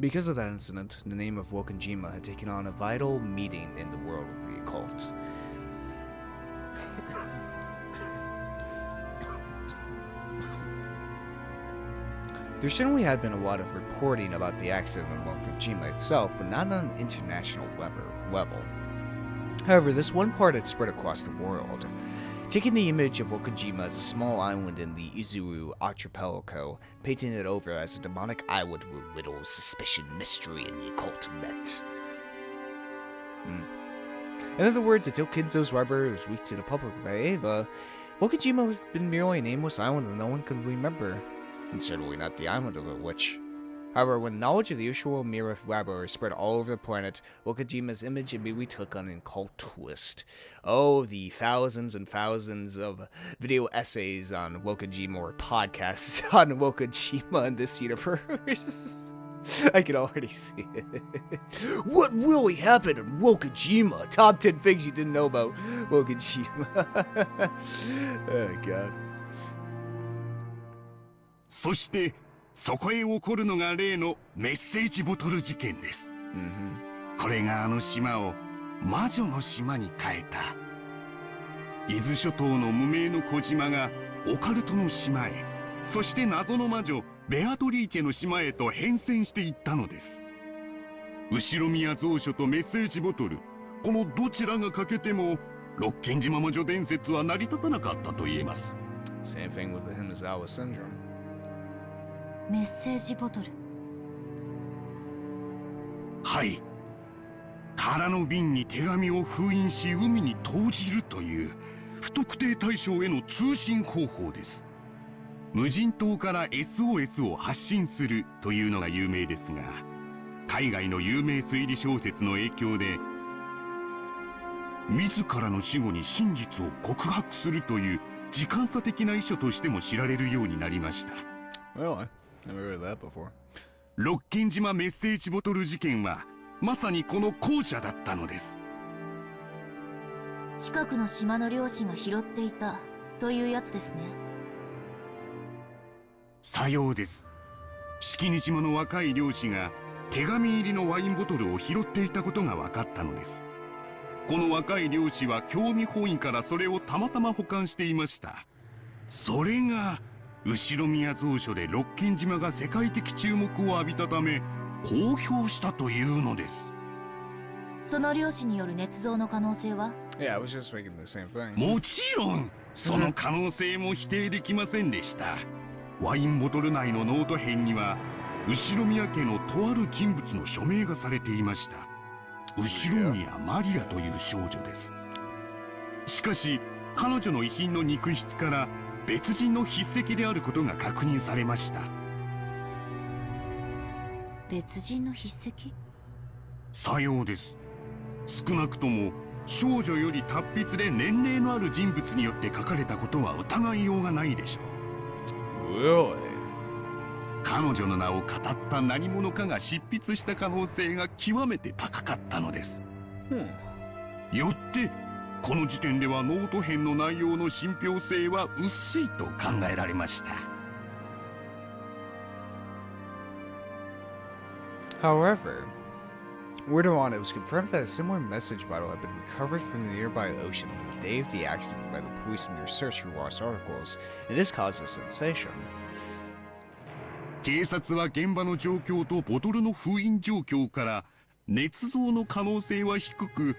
Because of that incident, the name of Wokonjima had taken on a vital meaning in the world of the occult. There certainly had been a lot of reporting about the accident of Wokonjima itself, but not on an international level. However, this one part had spread across the world, taking the image of Wokonjima as a small island in the Izuru archipelago, painting it over as a demonic island where riddles, suspicion, mystery, and the occult met. In other words, until Kinzo's library was leaked to the public by Ava, Wokajima has been merely a nameless island that no one could remember, and certainly not the island of the witch. However, when knowledge of the Ushiro Mira library spread all over the planet, Wokajima's image immediately took on an occult twist. Oh, the thousands and thousands of video essays on Wokajima or podcasts on Wokajima in this universe. I can already see it. What really happened in Wokajima? Top 10 things you didn't know about Wokajima. Oh, God. そしてそこへ起こるのが例のメッセージボトル事件です。これがあの島を魔女の島に変えた。伊豆諸島の無名の小島がオカルトの島へ、そして謎の魔女ベアトリーチェの島へと変遷していったのです。後宮蔵書とメッセージボトル、このどちらが欠けても六軒島魔女伝説は成り立たなかったと言えます。 Same thing with the Himizawa syndrome. メッセージボトル。はい。空の瓶に手紙を封印し海に投じるという不特定対象への通信方法です。無人島から SOS を発信するというのが有名ですが、海外の有名推理小説の影響で自らの死後に真実を告白するという時間差的な遺書としても知られるようになりました。 Really? Never heard that before. 六軒島メッセージボトル事件はまさにこの後者だったのです。近くの島の漁師が拾っていたというやつですね。さようです。式根島の若い漁師が手紙入りのワインボトルを拾っていたことが分かったのです。この若い漁師は興味本位からそれをたまたま保管していました。それが後宮蔵書で六軒島が世界的注目を浴びたため公表したというのです。その漁師による捏造の可能性は？ Yeah, I was just making the same thing. もちろんその可能性も否定できませんでした。ワインボトル内のノート片には後宮家のとある人物の署名がされていました。後宮マリアという少女です。しかし彼女の遺品の肉質から別人の筆跡であることが確認されました。別人の筆跡？さようです。少なくとも少女より達筆で年齢のある人物によって書かれたことは疑いようがないでしょう。 Really? 彼女の名を語った何者かが執筆した可能性が極めて高かったのです。よってこの時点ではノート編の内容の信憑性は薄いと考えられました。 However, later on, it was confirmed that a similar message bottle had been recovered from the nearby ocean on the day of the accident by the police in their search for lost articles, and this caused a sensation. 警察は現場の状況とボトルの封印状況から捏造の可能性は低く、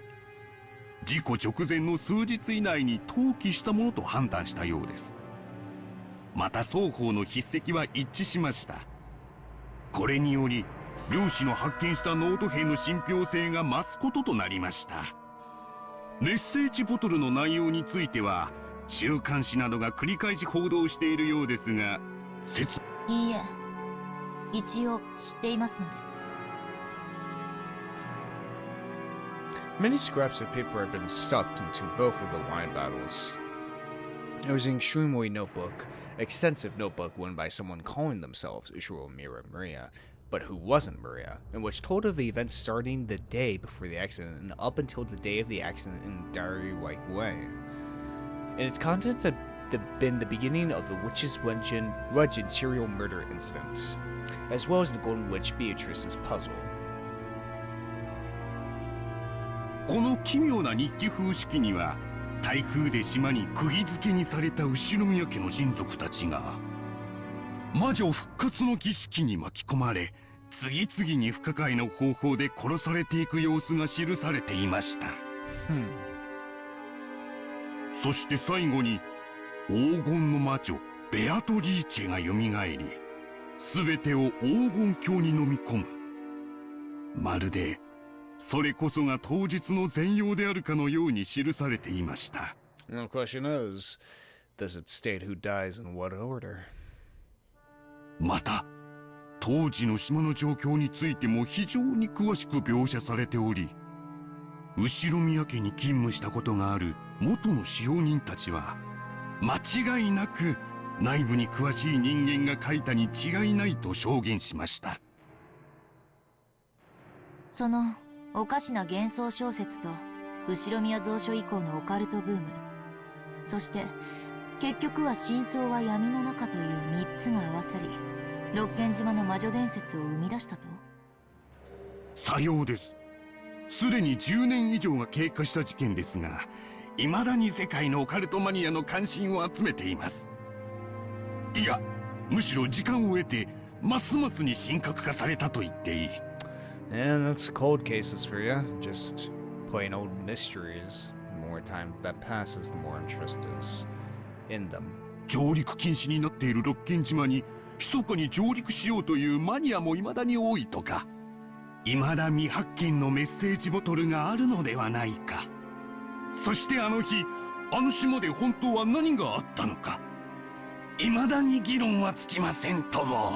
事故直前の数日以内に投棄したものと判断したようです。また双方の筆跡は一致しました。これにより漁師の発見したノート片の信憑性が増すこととなりました。メッセージボトルの内容については週刊誌などが繰り返し報道しているようですが、いいえ、一応知っていますので。Many scraps of paper had been stuffed into both of the wine bottles. It was an extremely extensive notebook written by someone calling themselves Ushiro Maria, but who wasn't Maria, and which told of the events starting the day before the accident and up until the day of the accident in a diary-like way. And its contents had been the beginning of the Witch's Legend serial murder incident, as well as the Golden Witch Beatrice's puzzle. この奇妙な日記風式には台風で島に釘付けにされた後宮家の親族たちが魔女復活の儀式に巻き込まれ、次々に不可解な方法で殺されていく様子が記されていました。そして最後に黄金の魔女ベアトリーチェがよみがえり、全てを黄金鏡に飲み込む。まるでそれこそが当日の全容であるかのように記されていました。 The question is, does it state who dies in what order? また当時の島の状況についても非常に詳しく描写されており、後宮家に勤務したことがある元の使用人たちは間違いなく内部に詳しい人間が書いたに違いないと証言しました。そのおかしな幻想小説と後宮蔵書以降のオカルトブーム、そして結局は真相は闇の中という3つが合わさり六軒島の魔女伝説を生み出したと。さようです。すでに10年以上が経過した事件ですが、未だに世界のオカルトマニアの関心を集めています。いや、むしろ時間を得てますますに深刻化されたと言っていい。And that's cold cases for you. Just plain old mysteries. The more time that passes, the more interest is in them. 上陸禁止になっている六軒島に密かに上陸しようというマニアも未だに多いとか、未だ未発見のメッセージボトルがあるのではないか。そしてあの日、あの島で本当は何があったのか、未だに議論はつきませんとも。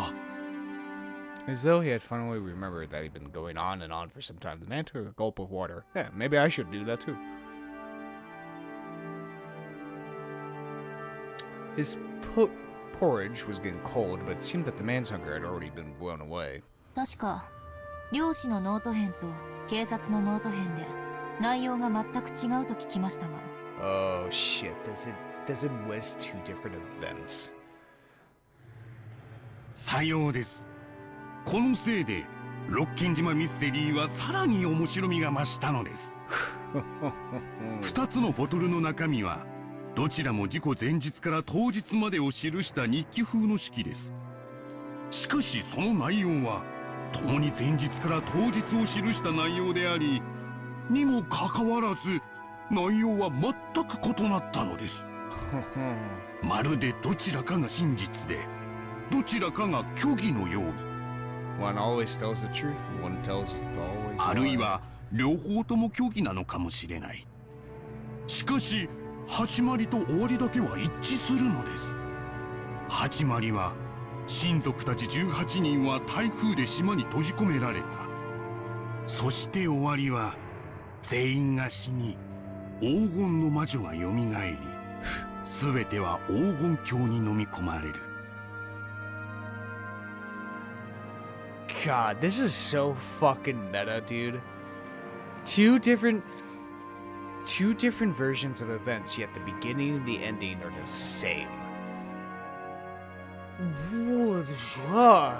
As though he had finally remembered that he'd been going on and on for some time, the man took a gulp of water. Yeah, maybe I should do that too. His porridge was getting cold, but it seemed that the man's hunger had already been blown away. 確か漁師のノート編と警察のノート編で内容が全く違うと聞きましたが。 Oh shit, does it was two different events? さようです。このせいで六軒島ミステリーはさらに面白みが増したのです。2つのボトルの中身はどちらも事故前日から当日までを記した日記風の式です。しかしその内容は共に前日から当日を記した内容であり、にもかかわらず内容は全く異なったのです。まるでどちらかが真実でどちらかが虚偽のように。One always tells the truth, one tells the always あるい lie. は両方とも虚偽なのかもしれない。しかし始まりと終わりだけは一致するのです。始まりは親族たち18人は台風で島に閉じ込められた。そして終わりは全員が死に黄金の魔女がよみがえり、全ては黄金鏡に飲み込まれる。God, this is so fucking meta, dude. Two different versions of events, yet the beginning and the ending are the same.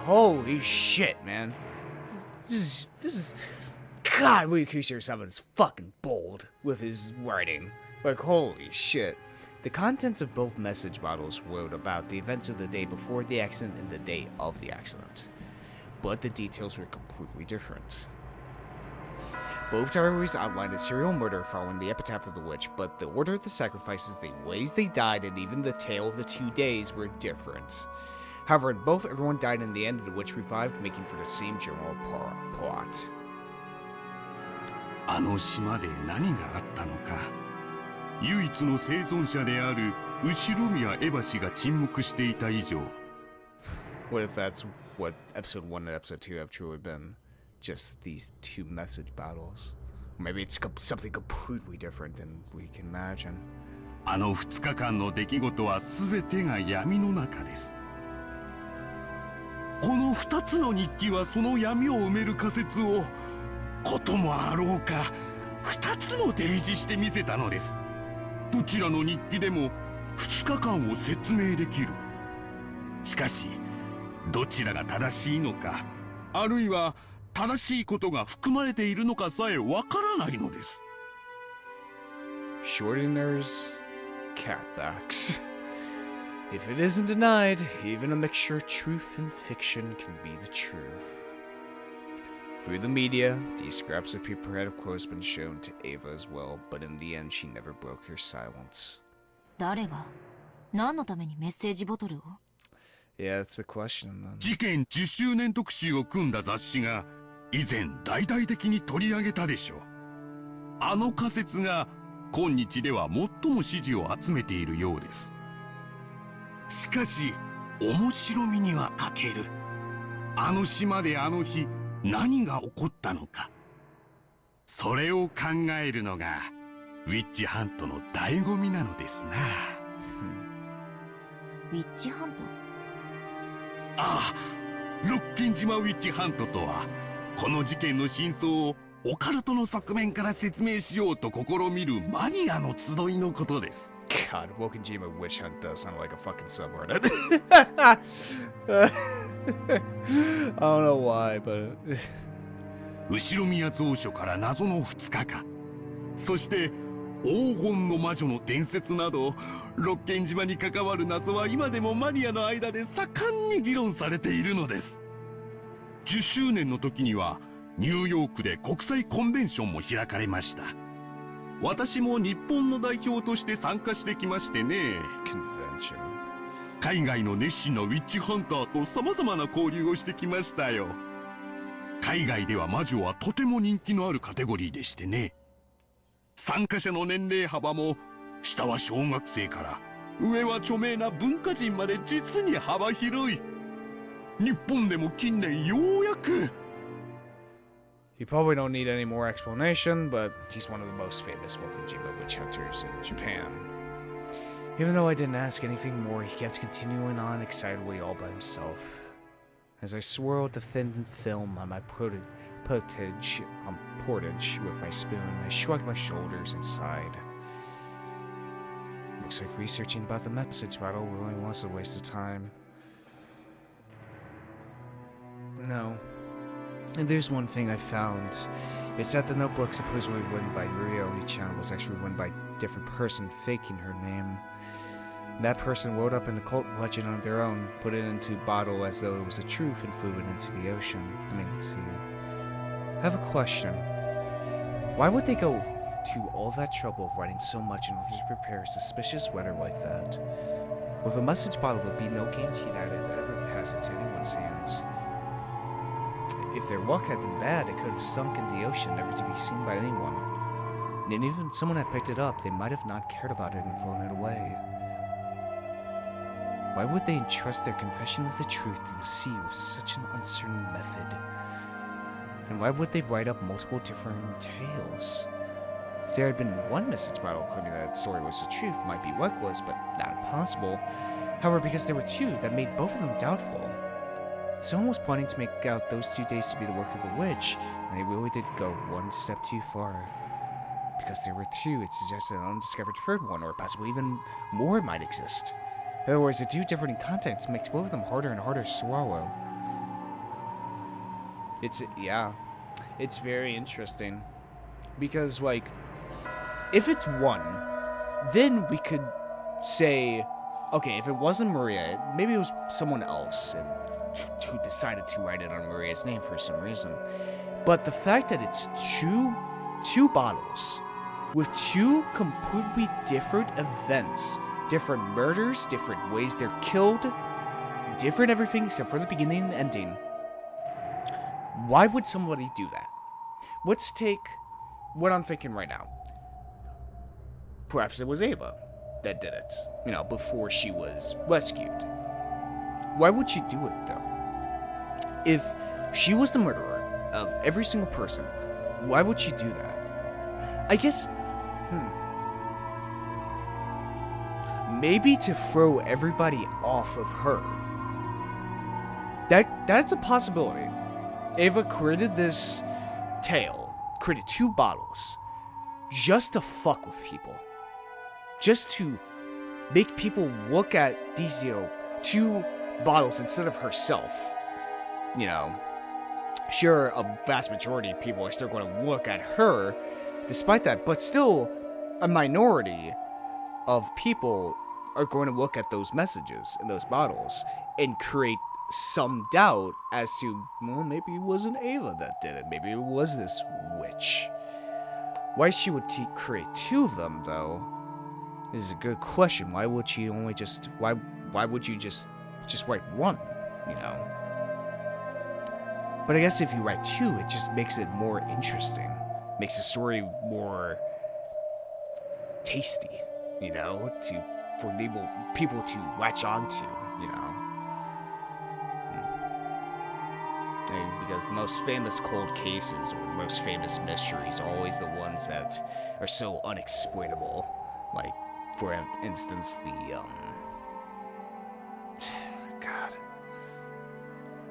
Holy shit, man. This is God, Wikushiro Summon is fucking bold with his writing. Like, holy shit. The contents of both message bottles wrote about the events of the day before the accident and the day of the accident. But the details were completely different. Both diaries outlined a serial murder following the epitaph of the witch, but the order of the sacrifices, the ways they died, and even the tale of the 2 days were different. However, in both, everyone died in the end, and the witch revived, making for the same general plot. あの島で何があったのか。唯一の生存者である後宮エバ氏が沈黙していた以上。What if that's what episode 1 and episode 2 have truly been? Just these two message battles? Maybe it's something completely different than we can imagine. あの2日間の出来事は全てが闇の中です。この2つの日記はその闇を埋める仮説をこともあろうか2つも提示してみせたのです。どちらの日記でも2日間を説明できる。しかしどちらが正しいのか、あるいは正しいことが含まれているのかさえわからないのです。Shorteners, catbacks. If it isn't denied, even a mixture of truth and fiction can be the truth. Through the media, these scraps of paper had of course been shown to Ava as well, but in the end she never broke her silence. 誰が何のためにメッセージボトルを？ Yeah, that's the question then. 事件10周年特集を組んだ雑誌が以前大々的に取り上げたでしょう。あの仮説が今日では最も支持を集めているようです。しかし面白みには欠ける。あの島であの日何が起こったのか、それを考えるのがウィッチハントの醍醐味なのですな。ウィッチハント？ああ、六軒島ウィッチハントとは、この事件の真相をオカルトの側面から説明しようと試みるマニアの集いのことです。God, Wokenjima Witch Hunt does sound like a fucking subreddit. I don't know why, but 後宮蔵書から謎の2日間、そして黄金の魔女の伝説など、六軒島に関わる謎は今でもマニアの間で盛んに議論されているのです。10周年の時にはニューヨークで国際コンベンションも開かれました。私も日本の代表として参加してきましてね。convention. 海外の熱心なウィッチハンターと様々な交流をしてきましたよ。海外では魔女はとても人気のあるカテゴリーでしてね。参加者の年齢幅も、下は小学生から上は著名な文化人まで実に幅広い。日本でも近年ようやく。You probably don't need any more explanation, but he's one of the most famous Wokenjima witch hunters in Japan. Even though I didn't ask anything more, he kept continuing on excitedly all by himself. As I swirled the thin film on my portage with my spoon, I shrugged my shoulders and sighed. Looks like researching about the message bottle really wants to waste of time. No. And there's one thing I found. It's that the notebook supposedly written by Maria Oni-chan was actually written by a different person faking her name. That person wrote up an occult legend of their own, put it into a bottle as though it was a truth, and threw it into the ocean. I have a question. Why would they go to all that trouble of writing so much in order to prepare a suspicious letter like that? With a message bottle, there'd be no guarantee that it ever passed into anyone's hands. If their luck had been bad, it could have sunk in the ocean, never to be seen by anyone. And even if someone had picked it up, they might have not cared about it and thrown it away. Why would they entrust their confession of the truth to the sea with such an uncertain method? And why would they write up multiple different tales? If there had been one message bottle claiming that the story was the truth, it might be reckless, but not impossible. However, because there were two, that made both of them doubtful. Someone was planning to make out those 2 days to be the work of a witch, and they really did go one step too far. Because there were two, it suggests an undiscovered third one, or possibly even more might exist. In other words, the two different contexts makes both of them harder and harder to swallow. It's very interesting. Because, like, if it's one, then we could say, okay, if it wasn't Maria, maybe it was someone else who decided to write it on Maria's name for some reason. But the fact that it's two bottles with two completely different events, different murders, different ways they're killed, different everything except for the beginning and ending. Why would somebody do that? Let's take what I'm thinking right now. Perhaps it was Ava that did it, before she was rescued. Why would she do it, though? If she was the murderer of every single person, why would she do that? I guess, maybe to throw everybody off of her. That's a possibility. Ava created this tale, created two bottles, just to fuck with people. Just to make people look at these, two bottles instead of herself. Sure, a vast majority of people are still going to look at her despite that, but still, a minority of people are going to look at those messages in those bottles and create some doubt as to, well, maybe it wasn't Ava that did it. Maybe it was this witch. Why she would create two of them, though, is a good question. Why would she only just... Why would you just write one, But I guess if you write two, it just makes it more interesting. Makes the story more tasty, you know, for people to latch onto, you know. Because the most famous cold cases or most famous mysteries are always the ones that are so unexplainable. Like, for instance, God.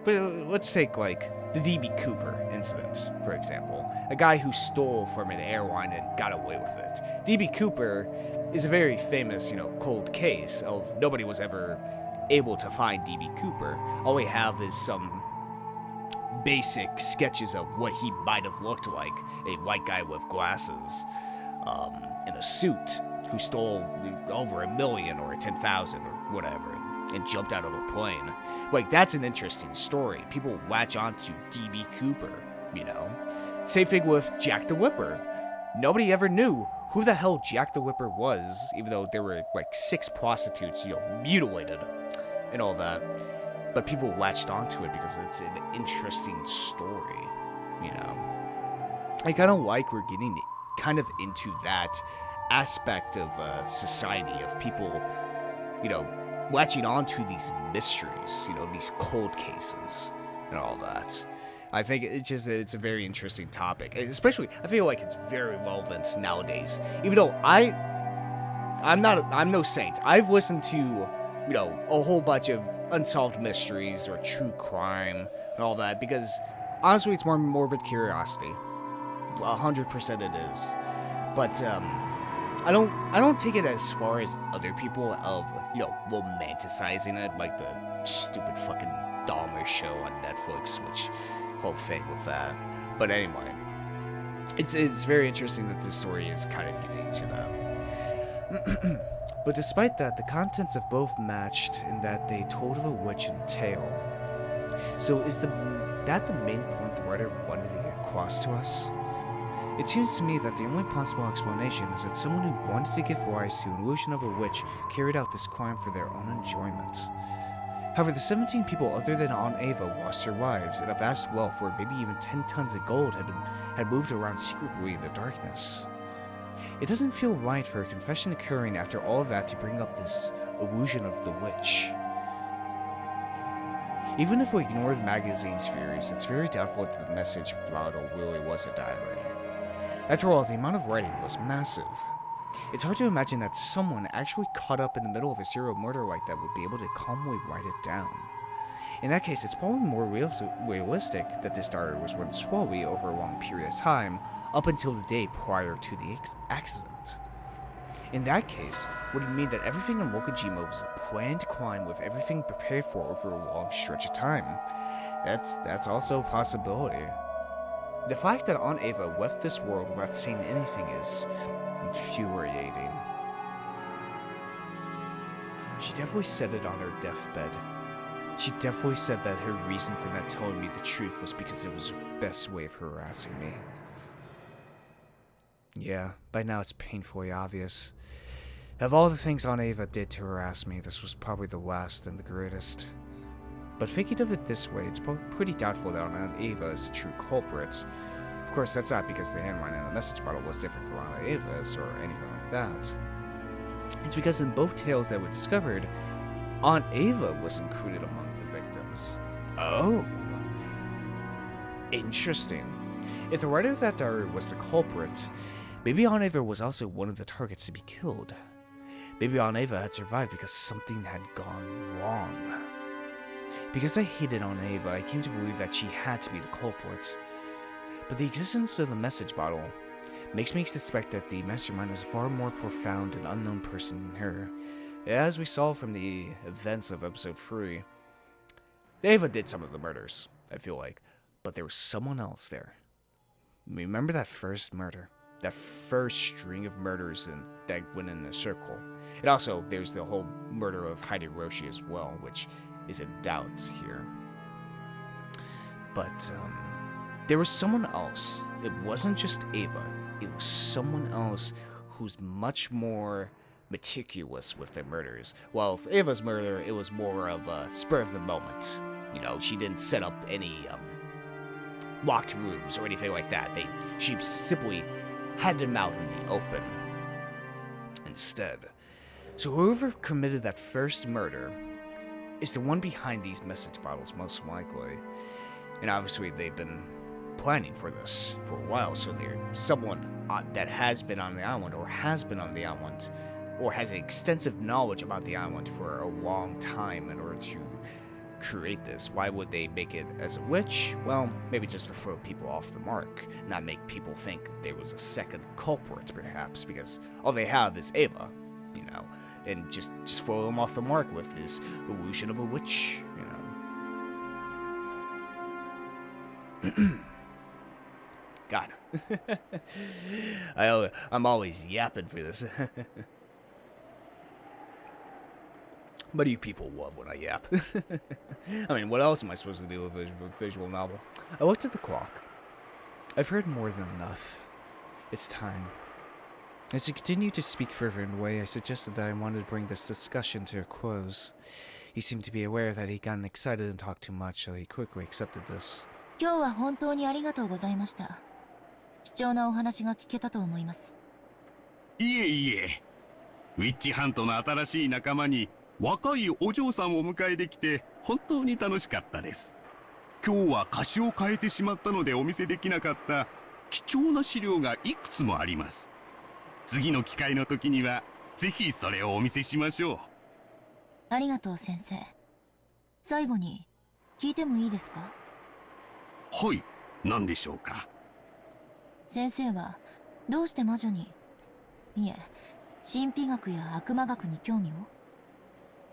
But let's take, like, the D.B. Cooper incident, for example. A guy who stole from an airline and got away with it. D.B. Cooper is a very famous, you know, cold case of nobody was ever able to find D.B. Cooper. All we have is some basic sketches of what he might have looked like. A white guy with glasses, in a suit, who stole over $1 million or 10,000 or whatever, and jumped out of a plane. Like, that's an interesting story. People latch onto D.B. Cooper, you know? Same thing with Jack the Whipper. Nobody ever knew who the hell Jack the Whipper was, even though there were, like, 6 prostitutes, you know, mutilated and all that. But people latched onto it because it's an interesting story, you know? I kind of like we're getting kind of into that aspect of society of people, you know, latching onto these mysteries, you know, these cold cases and all that. I think it's a very interesting topic. Especially, I feel like it's very relevant nowadays. Even though I'm no saint. I've listened to, you know, a whole bunch of unsolved mysteries or true crime and all that because honestly, it's more morbid curiosity. 100% it is. But I don't take it as far as other people of, you know, romanticizing it, like the stupid fucking Dahmer show on Netflix, which whole thing with that. But anyway, it's very interesting that this story is kind of getting into that. But despite that, the contents of both matched in that they told of a witch and tale. So is that the main point the writer wanted to get across to us? It seems to me that the only possible explanation is that someone who wanted to give rise to an illusion of a witch carried out this crime for their own enjoyment. However, the 17 people other than Aunt Ava lost their lives, and a vast wealth where maybe even 10 tons of gold had moved around secretly in the darkness. It doesn't feel right for a confession occurring after all of that to bring up this illusion of the witch. Even if we ignore the magazine's theories, it's very doubtful that the message bottle really was a diary. After all, the amount of writing was massive. It's hard to imagine that someone actually caught up in the middle of a serial murder like that would be able to calmly write it down. In that case, it's probably more realistic that this diary was written slowly over a long period of time, up until the day prior to the accident. In that case, would it mean that everything in Mokujima was a planned crime with everything prepared for over a long stretch of time? That's also a possibility. The fact that Aunt Ava left this world without saying anything is infuriating. She definitely said it on her deathbed. She definitely said that her reason for not telling me the truth was because it was the best way of harassing me. Yeah, by now it's painfully obvious. Of all the things Aunt Ava did to harass me, this was probably the last and the greatest. But thinking of it this way, it's pretty doubtful that Aunt Ava is the true culprit. Of course, that's not because the handwriting on the message bottle was different from Aunt Ava's or anything like that. It's because in both tales that were discovered, Aunt Ava was included among the victims. Oh. Interesting. If the writer of that diary was the culprit, maybe Aunt Ava was also one of the targets to be killed. Maybe Aunt Ava had survived because something had gone wrong. Because I hated Aunt Ava, I came to believe that she had to be the culprit. But the existence of the message bottle makes me suspect that the mastermind is a far more profound and unknown person than her. As we saw from the events of episode 3, Ava did some of the murders, I feel like, but there was someone else there. Remember that first murder? That first string of murders that went in a circle. And also, there's the whole murder of Hideroshi as well, which is in doubt here. But, there was someone else. It wasn't just Ava. It was someone else who's much more meticulous with their murders. Well, with Ava's murder, it was more of a spur of the moment. You know, she didn't set up any, locked rooms or anything like that. She simply had them out in the open instead. So whoever committed that first murder is the one behind these message bottles, most likely. And obviously they've been planning for this for a while, so they're someone that has been on the island, or has been on the island, or has extensive knowledge about the island for a long time in order to create this. Why would they make it as a witch? Well, maybe just to throw people off the mark, not make people think that there was a second culprit, perhaps, because all they have is Ava, you know, and just throw them off the mark with this illusion of a witch, you know. God. I'm always yapping for this. But you people love when I yap. I mean, what else am I supposed to do with a visual novel? I looked at the clock. I've heard more than enough. It's time. As he continued to speak further in a way, I suggested that I wanted to bring this discussion to a close. He seemed to be aware that he'd gotten excited and talked too much, so he quickly accepted this. 今日は本当にありがとうございました。貴重なお話が聞けたと思います。いえいえ、ウィッチハントの新しい仲間に若いお嬢さんをお迎えできて本当に楽しかったです。今日は歌詞を変えてしまったのでお見せできなかった貴重な資料がいくつもあります。次の機会の時にはぜひそれをお見せしましょう。ありがとう先生。最後に聞いてもいいですか？はい、何でしょうか。先生はどうして魔女に、いえ、神秘学や悪魔学に興味を？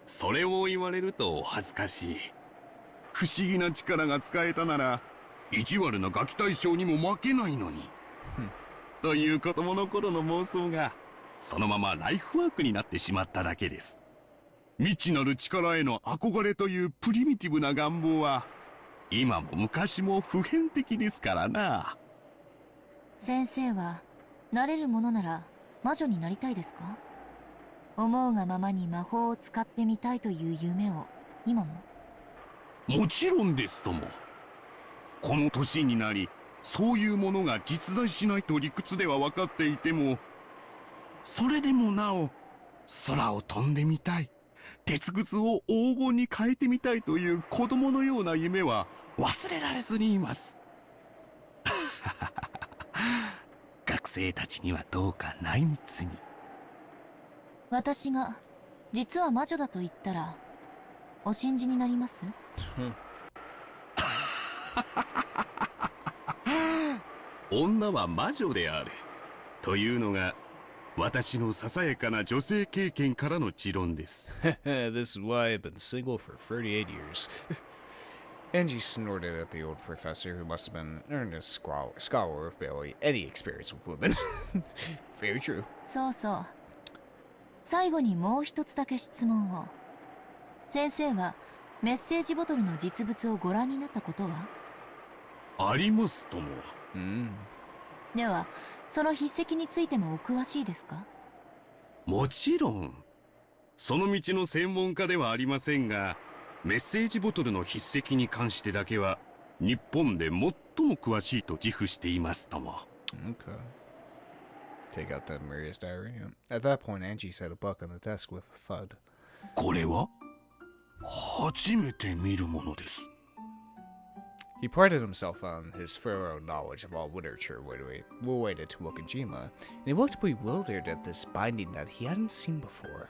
それを言われるとお恥ずかしい。不思議な力が使えたなら意地悪なガキ大将にも負けないのに。という子供の頃の妄想がそのままライフワークになってしまっただけです。未知なる力への憧れというプリミティブな願望は今も昔も普遍的ですからな。先生はなれるものなら魔女になりたいですか？思うがままに魔法を使ってみたいという夢を今も？もちろんですとも。この年になりそういうものが実在しないと理屈では分かっていても、それでもなお空を飛んでみたい、鉄くずを黄金に変えてみたいという子供のような夢は忘れられずにいます。学生たちにはどうか内密に。私が実は魔女だと言ったらお信じになります？女は魔女であるというのが私のささやかな女性経験からの持論です。This is why I've been single for 38 years. Angie snorted at the old professor, who must have been an earnest scholar of barely any experience with women. Very true. そうそう。最後にもう一つだけ質問を。先生はメッセージボトルの実物をご覧になったことは？ありますとも。ではその筆跡についてもお詳しいですか？もちろん。その道の専門家ではありませんが、メッセージボトルの筆跡に関してだけは日本で最も詳しいと自負していますとも。Okay. Take out that Maria's diary. At that point, Angie set a book on the desk with a thud. これは初めて見るものです。He prided himself on his thorough knowledge of all literature related to Okajima, and he looked bewildered at this binding that he hadn't seen before.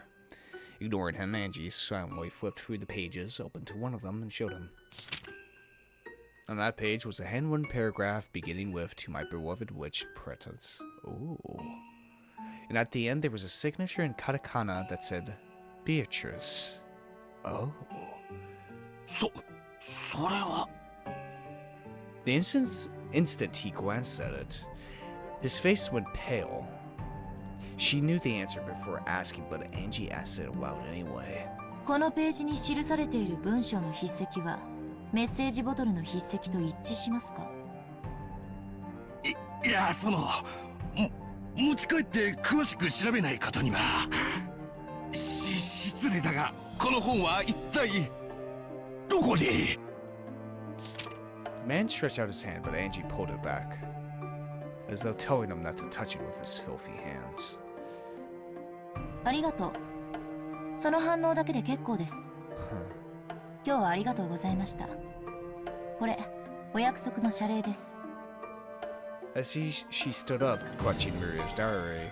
Ignoring him, Angie silently flipped through the pages, opened to one of them, and showed him. On that page was a handwritten paragraph beginning with, "To my beloved witch, Pretense." Ooh. And at the end there was a signature in katakana that said, "Beatrice." Oh. それは。The instant he glanced at it, his face went pale. She knew the answer before asking, but Angie asked it aloud anyway. このページに記されている文章の筆跡はメッセージボトルの筆跡と一致しますか？いや、持ち帰って詳しく調べないことには。失礼だが、この本は一体どこに？ Man stretched out his hand, but Angie pulled it back, as though telling him not to touch it with his filthy hands. ありがとう。その反応だけで結構です。今日はありがとうございました。これ、お約束の謝礼です。As she stood up, clutching Maria's diary,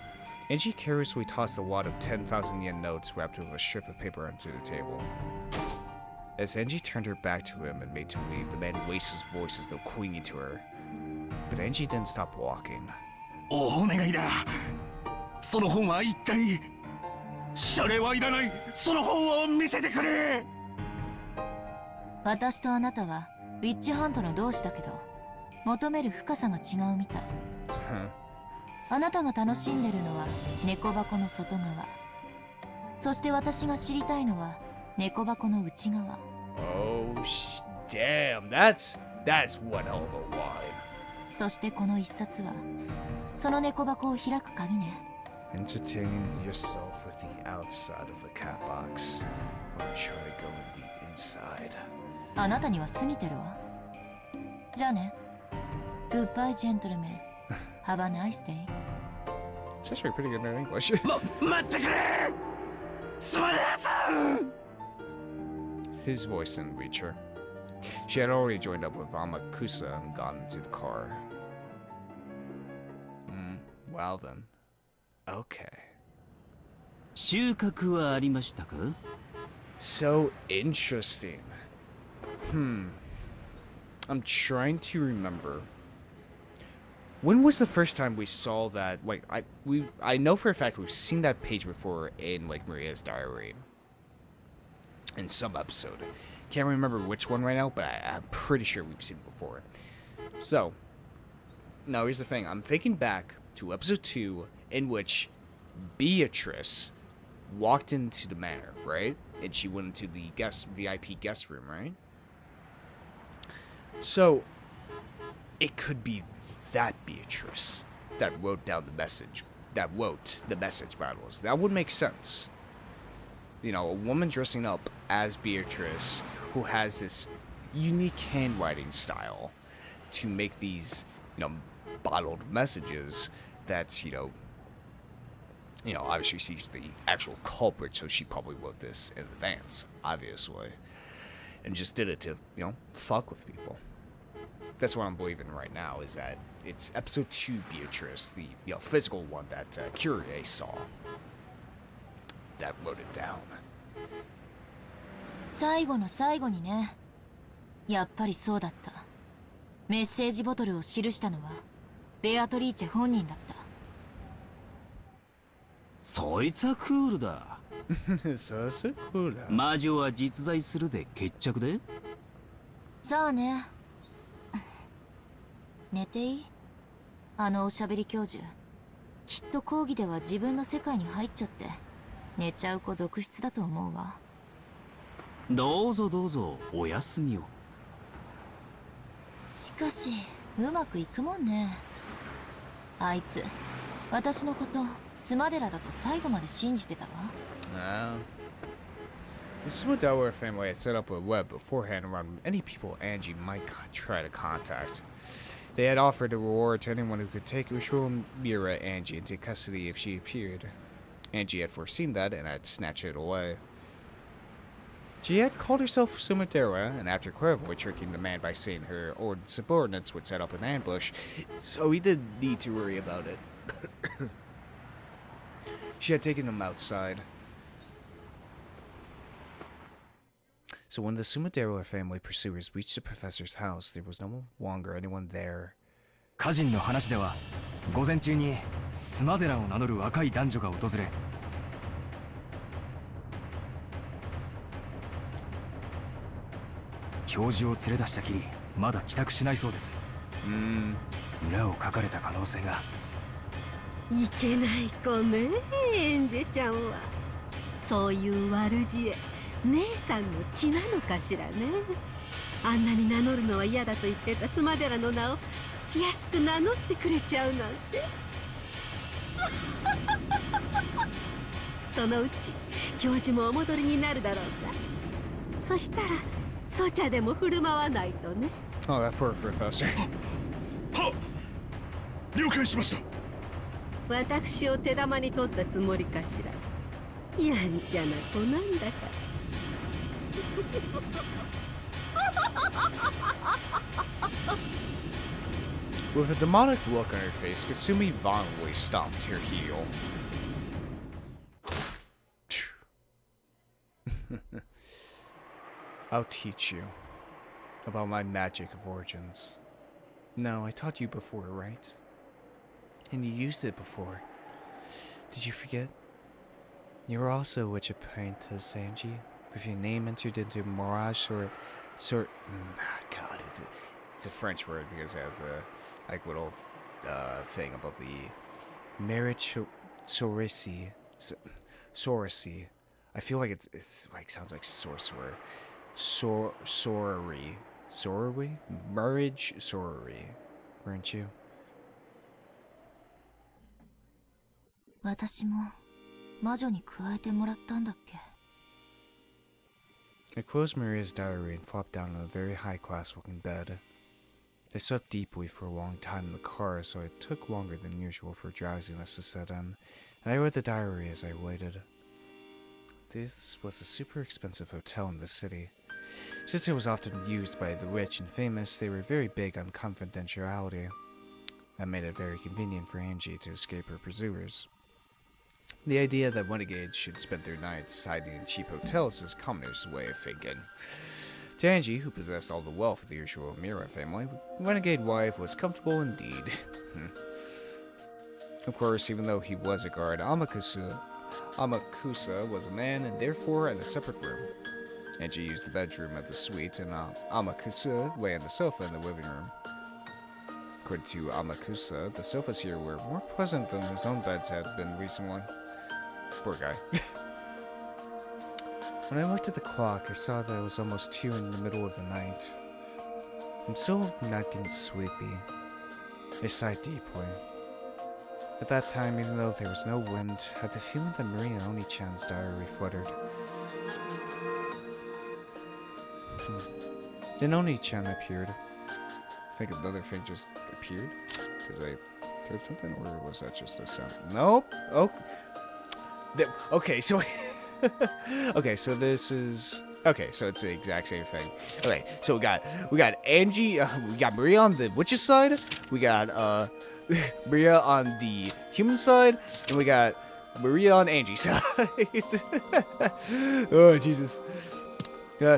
Angie carelessly tossed a wad of 10,000 yen notes wrapped with a strip of paper onto the table. As Angie turned her back to him and made to leave, the man raised his voice as though clinging to her. But Angie didn't stop walking. お願いだ。その本は一体。謝礼はいらない。その本を見せてくれ。私とあなたはウィッチハントの同志だけど、求める深さが違うみたい。あなたが楽しんでるのは猫箱の外側。そして私が知りたいのは猫箱の内側。Oh, damn, that's one hell of a line. そしてこの一冊はその猫箱を開く鍵ね。Entertaining yourself with the outside of the cat box while trying to go in the inside. あなたには過ぎてるわ。じゃあね。Goodbye, gentlemen. Have a nice day. It's actually pretty good in English. 待ってくれ。スマレラさん。His voice didn't reach her. She had already joined up with Amakusa and gone into the car. Well then. Okay. 収穫はありましたか? So interesting. I'm trying to remember. When was the first time we saw that? Like, I know for a fact we've seen that page before in like Maria's diary. In some episode. Can't remember which one right now, but I'm pretty sure we've seen it before. So, now here's the thing. I'm thinking back to episode 2, in which Beatrice walked into the manor, right? And she went into the VIP guest room, right? So, it could be that Beatrice that wrote down the message, that wrote the message battles. That would make sense. You know, a woman dressing up as Beatrice who has this unique handwriting style to make these, you know, bottled messages that's, you know, obviously she's the actual culprit, so she probably wrote this in advance, obviously. And just did it to, you know, fuck with people. That's what I'm believing right now, is that it's episode 2 Beatrice, the, you know, physical one that Kyrie saw, that wrote it down. 最後の最後にね。やっぱりそうだった。メッセージボトルを記したのはベアトリーチェ本人だった。そいつはクールだ。そうそうクールだ。魔女は実在するで決着で。さあね。寝ていい？あのおしゃべり教授。きっと講義では自分の世界に入っちゃって寝ちゃう子続出だと思うわ。どうぞどうぞお休みを。しかしうまくいくもんね。あいつ私のことスマデラだと最後まで信じてたわ。The Sumadewa family had set up a web beforehand around any people Angie might try to contact. They had offered a reward to anyone who could take Ushua Mira Angie into custody if she appeared. Angie had foreseen that and had snatched it away. She had called herself Sumadewa, and after cleverly tricking the man by saying her old subordinates would set up an ambush, so he didn't need to worry about it. She had taken him outside. So when the Sumadewa family pursuers reached the professor's house, there was no longer anyone there. 家人の話では、午前中にスマデラを名乗る若い男女が訪れ、教授を連れ出したきり、まだ帰宅しないそうです。裏をかかれた可能性が。いけない子ね、エンジェちゃんは。そういう悪知恵、姉さんの血なのかしらね。あんなに名乗るのは嫌だと言ってたスマデラの名を気安く名乗ってくれちゃうなんて。そのうち教授もお戻りになるだろうさ。そしたらソチャでも振る舞わないとね。Oh, that poor professor. は了解しました。私を手玉に取ったつもりかしら。やんちゃな子なんだから。With a demonic look on her face, Kasumi violently stomped her heel. I'll teach you about my magic of origins. No, I taught you before, right? And you used it before. Did you forget? You were also a witch apprentice, Ange, with your name entered into Mirage or God, it's a French word because it has a like little thing above the marriage sorcery. I feel like it's like sounds like sorcerer. Sorcery. Marriage sorcery. Weren't you? 私も魔女に加えてもらったんだっけ? I closed Maria's diary and flopped down on a very high-class looking bed. I slept deeply for a long time in the car, so it took longer than usual for drowsiness to set in, and I read the diary as I waited. This was a super expensive hotel in the city. Since it was often used by the rich and famous, they were very big on confidentiality. That made it very convenient for Ange to escape her pursuers. The idea that renegades should spend their nights hiding in cheap hotels is commoners' way of thinking. To Ange, who possessed all the wealth of the usual Mira family, renegade wife was comfortable indeed. Of course, even though he was a guard, Amakusa was a man and therefore in a separate room. Ange used the bedroom of the suite, and Amakusa lay on the sofa in the living room. According to Amakusa, the sofas here were more pleasant than his own beds had been recently. Poor guy. When I looked at the clock, I saw that it was almost 2 in the middle of the night. I'm still not getting sleepy. I sighed deeply. At that time, even though there was no wind, I had the feeling that Maria Oni-chan's diary fluttered. Then Oni-chan appeared. I think another thing just appeared? Because I heard something? Or was that just a sound? Nope. Oh. Okay, so... okay, so this is... Okay, so it's the exact same thing. Okay, so we got Ange, we got Maria on the witch's side, we got Maria on the human side, and we got Maria on Angie's side. Oh, Jesus.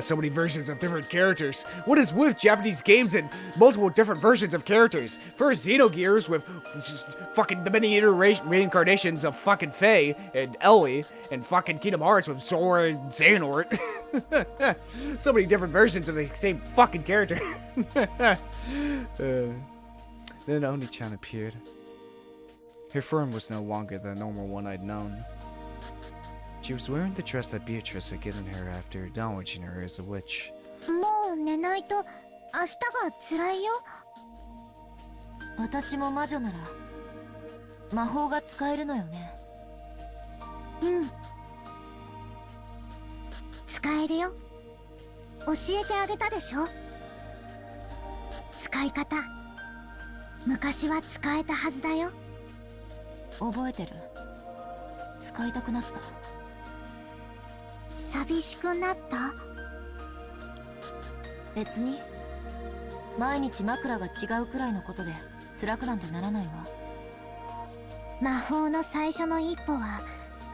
So many versions of different characters. What is with Japanese games and multiple different versions of characters? First Xenogears with just fucking the many reincarnations of fucking Faye and Ellie, and fucking Kingdom Hearts with Sora and Xehanort. So many different versions of the same fucking character. Then Oni-chan appeared. Her form was no longer the normal one I'd known. She was wearing the dress that Beatrice had given her after acknowledging her as a witch. もう寝ないと明日が辛いよ。私も魔女なら魔法が使えるのよね。うん。使えるよ。教えてあげたでしょ。使い方。昔は使えたはずだよ。覚えてる。使いたくなった。寂しくなった？別に。毎日枕が違うくらいのことで辛くなんてならないわ。魔法の最初の一歩は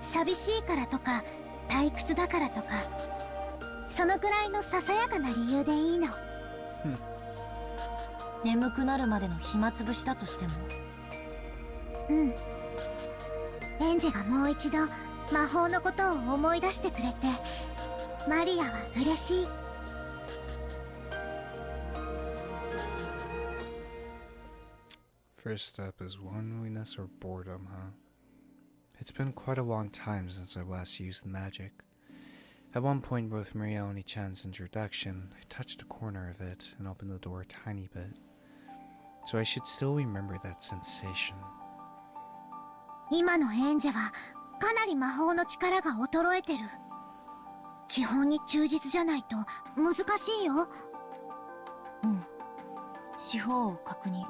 寂しいからとか退屈だからとか、そのくらいのささやかな理由でいいの。眠くなるまでの暇つぶしだとしても。うん。エンジェがもう一度魔法のことを思い出してくれて、マリアは嬉しい。First step is loneliness or boredom, huh? It's been quite a long time since I last used the magic. At one point with Maria Oni-chan's introduction, I touched a corner of it and opened the door a tiny bit. So I should still remember that sensation. 今のエンジェはかなり魔法の力が衰えてる。基本に忠実じゃないと難しいよ。うん。四方を確認。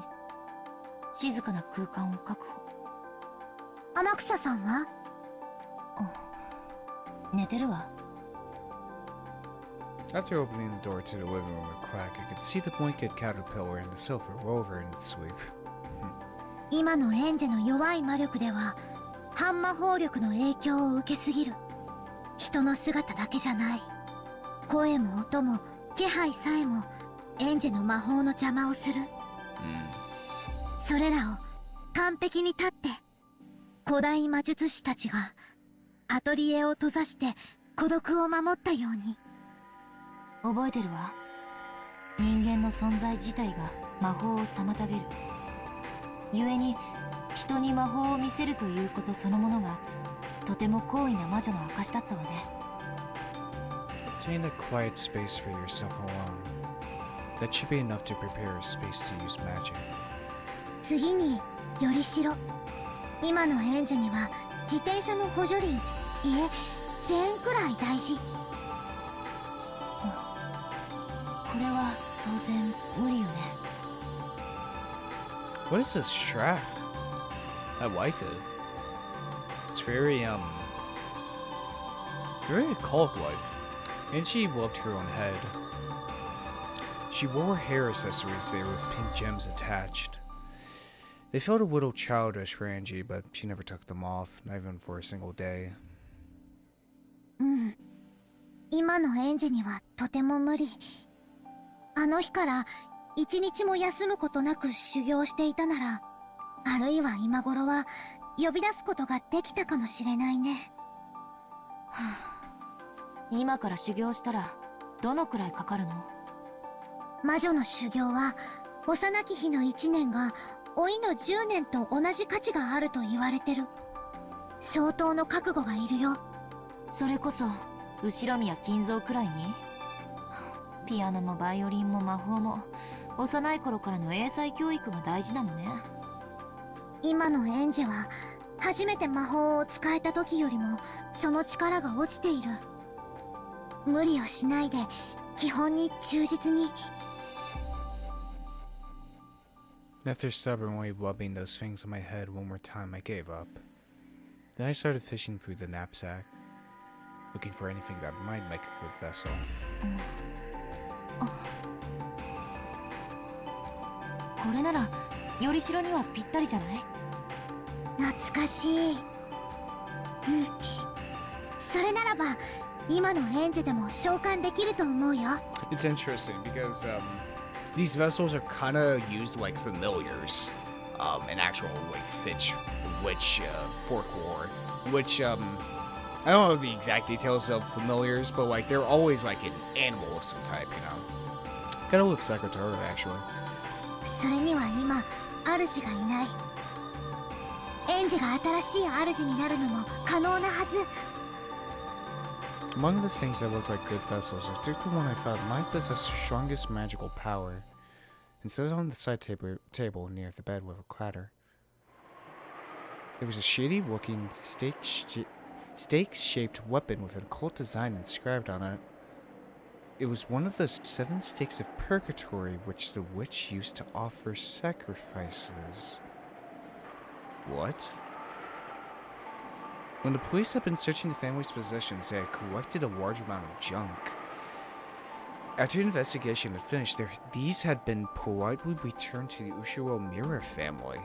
静かな空間を確保。天草さんは？寝てるわ。After opening the door to the living room a crack, I could see the blanket caterpillar and the sofa roll over in its sleep. 今のエンジェの弱い魔力では半魔法力の影響を受けすぎる。人の姿だけじゃない、声も音も気配さえもエンジェの魔法の邪魔をする。それらを完璧に立って古代魔術師たちがアトリエを閉ざして孤独を守ったように。覚えてるわ。人間の存在自体が魔法を妨げる。故に人に魔法を見せるということそのものがとても高位な魔女の証だったわね。Obtain a quiet space for yourself alone. That should be enough to prepare a space to use magic. 次によりしろ。今のエンジェには自転車の補助輪、いえチェーンくらい大事。これは当然無理よね。What is this track? I like it. It's very cult-like. And she loved her own head. She wore hair accessories there with pink gems attached. They felt a little childish for Angie, but she never took them off, not even for a single day. 今のエンジェにはとても無理。あの日から一日も休むことなく修行していたなら、あるいは今頃は呼び出すことができたかもしれないね。今から修行したらどのくらいかかるの？魔女の修行は幼き日の1年が老いの10年と同じ価値があると言われてる。相当の覚悟がいるよ。それこそ後ろ宮金蔵くらいに？ピアノもバイオリンも魔法も幼い頃からの英才教育が大事なのね。今のエンジェは初めて魔法を使えた時よりもその力が落ちている。無理をしないで基本に忠実に。After stubbornly rubbing those things on my head one more time, I gave up. Then I started fishing through the knapsack, looking for anything that might make a good vessel. これならよりしろにはぴったりじゃない？懐かしい。それならば今のエンジェでも召喚できると思うよ。It's interesting because these vessels are kind of used like familiars in actual like witch folklore, which I don't know the exact details of familiars, but like they're always like an animal of some type, you know. Kind of looks like a turtle actually. それには今主がいない。エンジェが新しい主になるのも可能なはず。Among the things that looked like good vessels, I took the one I thought might possess the strongest magical power and set it on the side table near the bed with a clatter. There was a shady-looking stake-shaped weapon with an occult design inscribed on it. It was one of the 7 stakes of purgatory which the witch used to offer sacrifices. What? When the police had been searching the family's possessions, they had collected a large amount of junk. After the investigation had finished, these had been politely returned to the Ushiro Mira family.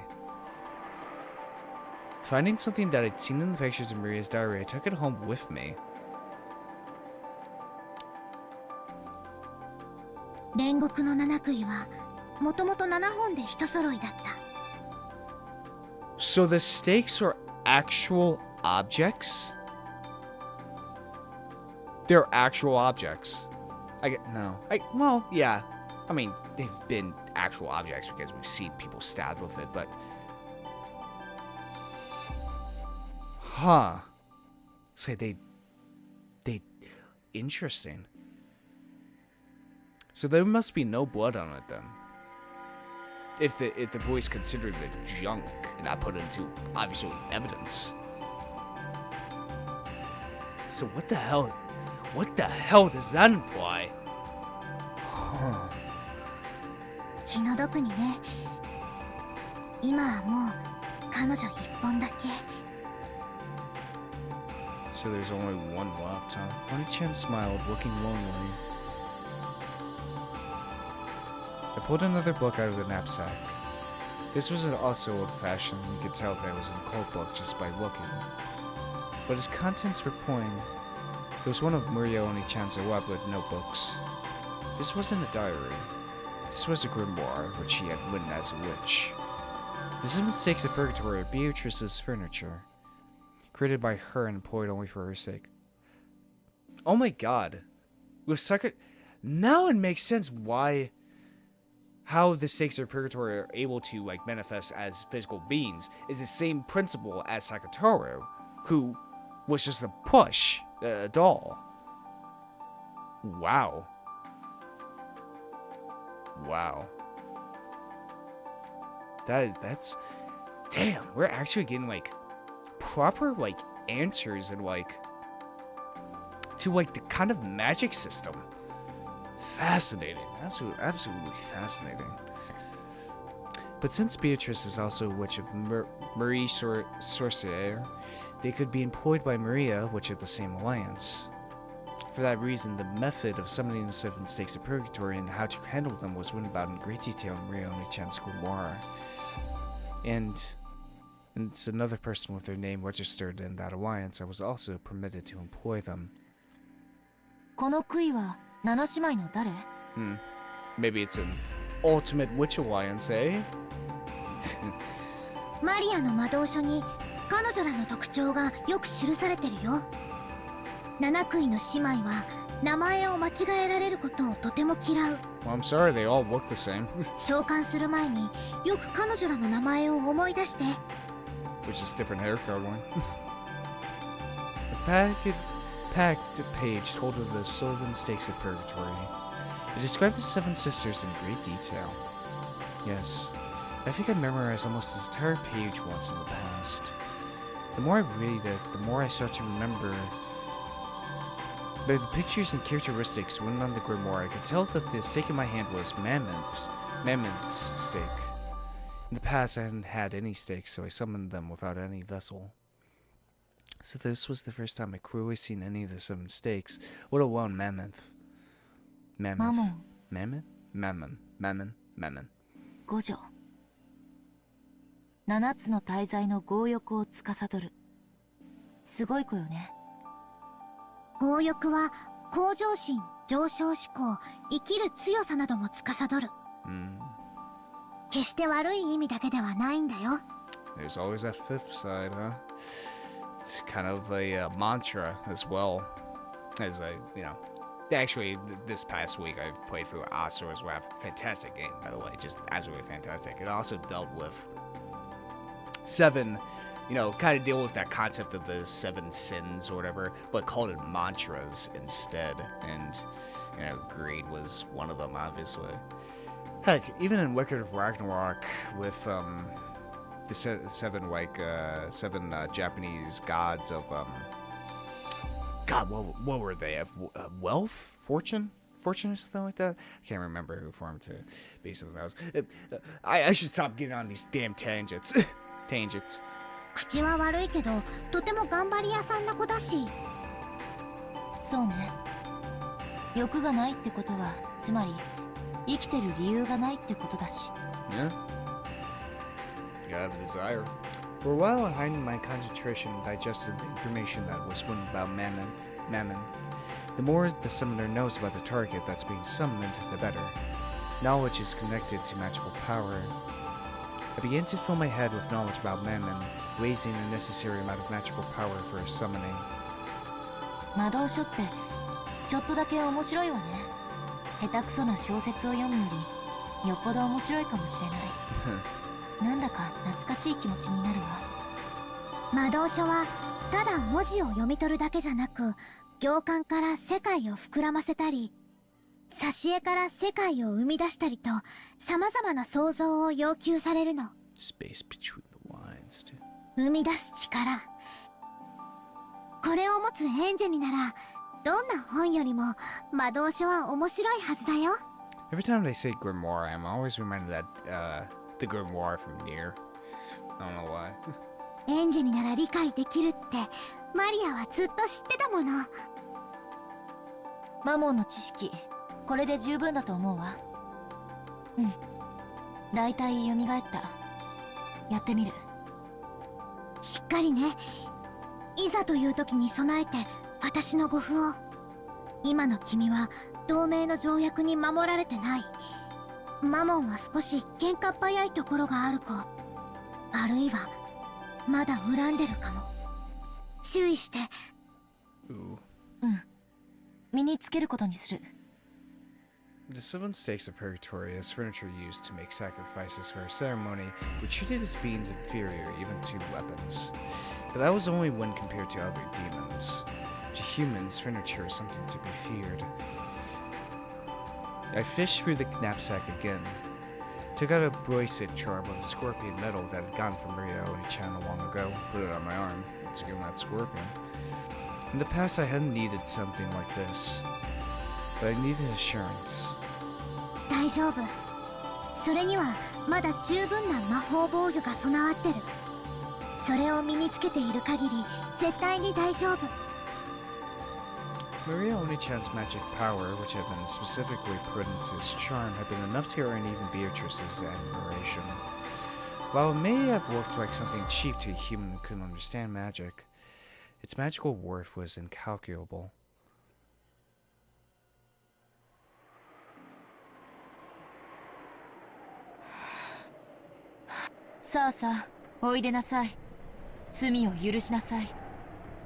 Finding something that I'd seen in the pictures in Maria's diary, I took it home with me. 煉獄の七杭はもともと7本で一揃いだった。So the stakes are actual objects? They're actual objects. Well, yeah. I mean, they've been actual objects because we've seen people stabbed with it, but... Huh. So they... Interesting. So there must be no blood on it then. If the boys considered the junk and not put it into obviously evidence. So what the hell does that imply? Huh. 気の毒にね。今はもう彼女一本だけ。 So there's only one left, huh? Honey-chan smiled, looking lonely. I pulled another book out of the knapsack. This was also old-fashioned, you could tell that it was an occult book just by looking. But its contents were plain. It was one of Maria Oni-chan's elaborate notebooks. This wasn't a diary. This was a grimoire, which she had written as a witch. The 7 Stakes of Purgatory are Beatrice's furniture, created by her and employed only for her sake. Oh my god. With Sakura... Now it makes sense how the Stakes of Purgatory are able to, like, manifest as physical beings is the same principle as Sakatoru, who was just a push, a doll. Wow. Wow. That's... Damn, we're actually getting, like, proper, like, answers and, like, to, like, the kind of magic system. Fascinating. Absolutely fascinating. But since Beatrice is also a witch of Marie Sorcière, they could be employed by Maria, witch of the same alliance. For that reason, the method of summoning the 7 Stakes of Purgatory and how to handle them was written about in great detail in Maria Oni-chan's grimoire. And it's another person with their name registered in that alliance I was also permitted to employ them. この杭は7姉妹の誰? Maybe it's an ultimate witch alliance, eh? マリアの魔導書に彼女らの特徴がよく記されてるよ。7杭の姉妹は名前を間違えられることをとても嫌う。Well, I'm sorry, they all look the same. 召喚する前によく彼女らの名前を思い出して。Which is different haircut one. A packed page told of the 7 Stakes of Purgatory. It described the 7 sisters in great detail. Yes, I think I memorized almost this entire page once in the past. The more I read it, the more I start to remember. By the pictures and characteristics written on the grimoire, I could tell that the stake in my hand was Mammoth's stake. In the past, I hadn't had any stakes, so I summoned them without any vessel. So this was the first time I'd clearly seen any of the 7 stakes, let alone Mammoth. Mammon. 五条。7つの大罪の強欲を司る。すごい子よね。強欲は向上心、上昇志向、生きる強さなども司る。決して悪い意味だけではないんだよ。There's always that fifth side, huh? It's kind of a mantra as well. As actually, this past week I played through Asura's Wrath. Fantastic game, by the way, just absolutely fantastic. It also dealt with 7, kind of deal with that concept of the 7 sins or whatever, but called it mantras instead. And, greed was one of them, obviously. Heck, even in Wicked of Ragnarok with, the 7 Japanese gods of, God, what were they? Wealth? Fortune or something like that? I can't remember who formed to be something else. I should stop getting on these damn tangents. Tangents. 口は悪いけど、とても頑張り屋さんな子だし。そうね。欲がないってことは、つまり生きてる理由がないってことだし。Yeah. You have a desire. For a while, I heightened my concentration and digested the information that was written about Mammon. The more the summoner knows about the target that's being summoned, the better. Knowledge is connected to magical power. I began to fill my head with knowledge about Mammon, raising the necessary amount of magical power for his summoning. 魔導書ってちょっとだけ面白いわね。下手くそな小説を読むよりよっぽど面白いかもしれない。なんだか懐かしい気持ちになるわ。魔導書はただ文字を読み取るだけじゃなく、行間から世界を膨らませたり、挿絵から世界を生み出したりと、様々な想像を要求されるの。Space between the lines, too. 生み出す力。これを持つエンジェになら、どんな本よりも魔導書は面白いはずだよ。Every time they say grimoire, I'm always reminded that, the grimoire from Nier. I don't know why. エンジェになら理解できるってマリアはずっと知ってたもの。マモンの知識、これで十分だと思うわ。うん。だいたい蘇った。やってみる。しっかりね。いざという時に備えて私の護符を。今の君は同盟の条約に守られてない。マモンは少し喧嘩っ早いところがある子。あるいはまだ恨んでるかも。注意して。うん。身につけることにする。The seven stakes of purgatory as furniture used to make sacrifices for a ceremony were treated as beings inferior even to weapons. But that was only when compared to other demons. To humans, furniture is something to be feared. I fished through the knapsack again. Took out a bracelet charm of scorpion metal that had gotten from Rio and China long ago. Put it on my arm. Once again, that scorpion. In the past, I hadn't needed something like this. But I needed assurance. 大丈夫。それにはまだ十分な魔法防御が備わってる。それを身につけている限り絶対に大丈夫。Maria Onichan's magic power, which had been specifically put into his charm, had been enough to earn even Beatrice's admiration. While it may have looked like something cheap to a human who couldn't understand magic, its magical worth was incalculable. さあさあ、おいでなさい。罪を許しなさい。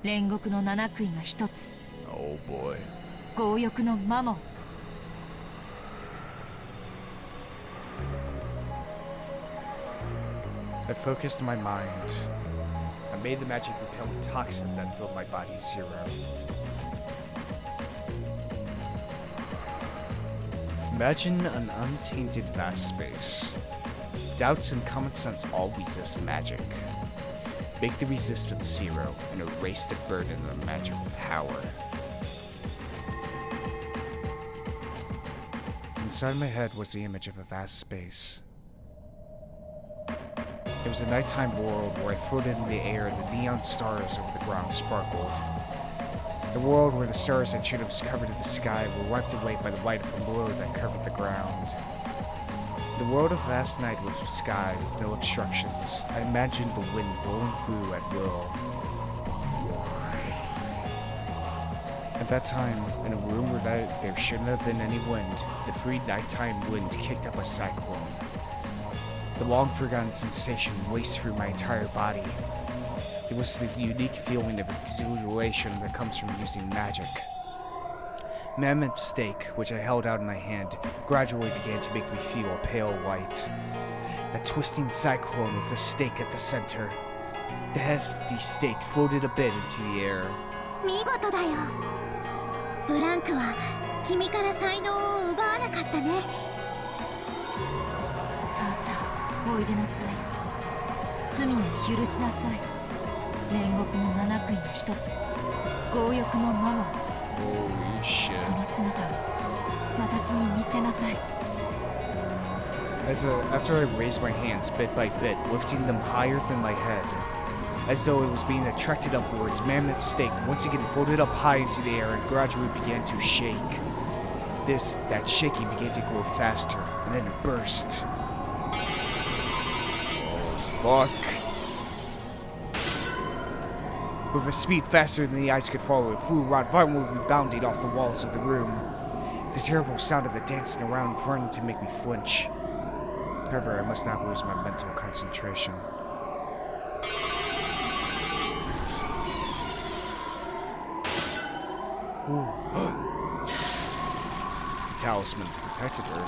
煉獄の七悔いが一つ。Oh boy. 強欲のマモン。I focused my mind. I made the magic repellent toxin that filled my body zero. Imagine an untainted vast space. Doubts and common sense all resist magic. Make the resistance zero and erase the burden of magical power. Inside my head was the image of a vast space. It was a nighttime world where I floated in the air and the neon stars over the ground sparkled. The world where the stars that should have covered the sky were wiped away by the light from below that covered the ground. The world of vast night with sky with no obstructions. I imagined the wind blowing through at will. At that time, in a room where there shouldn't have been any wind, the free nighttime wind kicked up a cyclone. The long-forgotten sensation raced through my entire body. It was the unique feeling of exhilaration that comes from using magic. Mammoth stake, which I held out in my hand, gradually began to make me feel a pale light. A twisting cyclone with a stake at the center. The hefty stake floated a bit into the air. 見事だよ。ブランクは君から才能を奪わなかったね。さあさあ、おいでなさい。罪を許しなさい。煉獄の七悔いが一つ。強欲のマモン。Holy shit. その姿を私に見せなさい。After I raised my hands bit by bit, lifting them higher than my head, as though it was being attracted upwards, Mammoth Stake once again floated up high into the air and gradually began to shake. That shaking began to grow faster, and then it burst. Oh, fuck. With a speed faster than the eyes could follow, it flew around, violently rebounding off the walls of the room. The terrible sound of it dancing around threatened to make me flinch. However, I must not lose my mental concentration. The talisman protected her.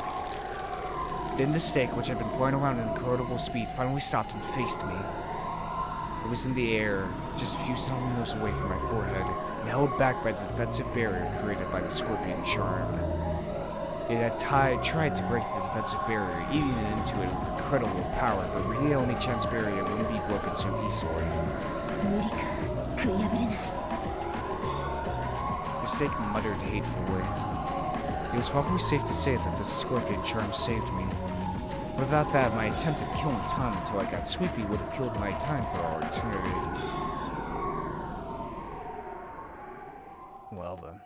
Then the stake, which had been flying around at incredible speed, finally stopped and faced me. It was in the air, just a few centimeters away from my forehead, and held back by the defensive barrier created by the scorpion charm. It had tried to break the defensive barrier, eating it into it with incredible power, but really only chance barrier wouldn't be broken so easily. The stake muttered hatefully. It was probably safe to say that the scorpion charm saved me. Without that, my attempt at killing time until I got sleepy would have killed my time for all eternity. Well then.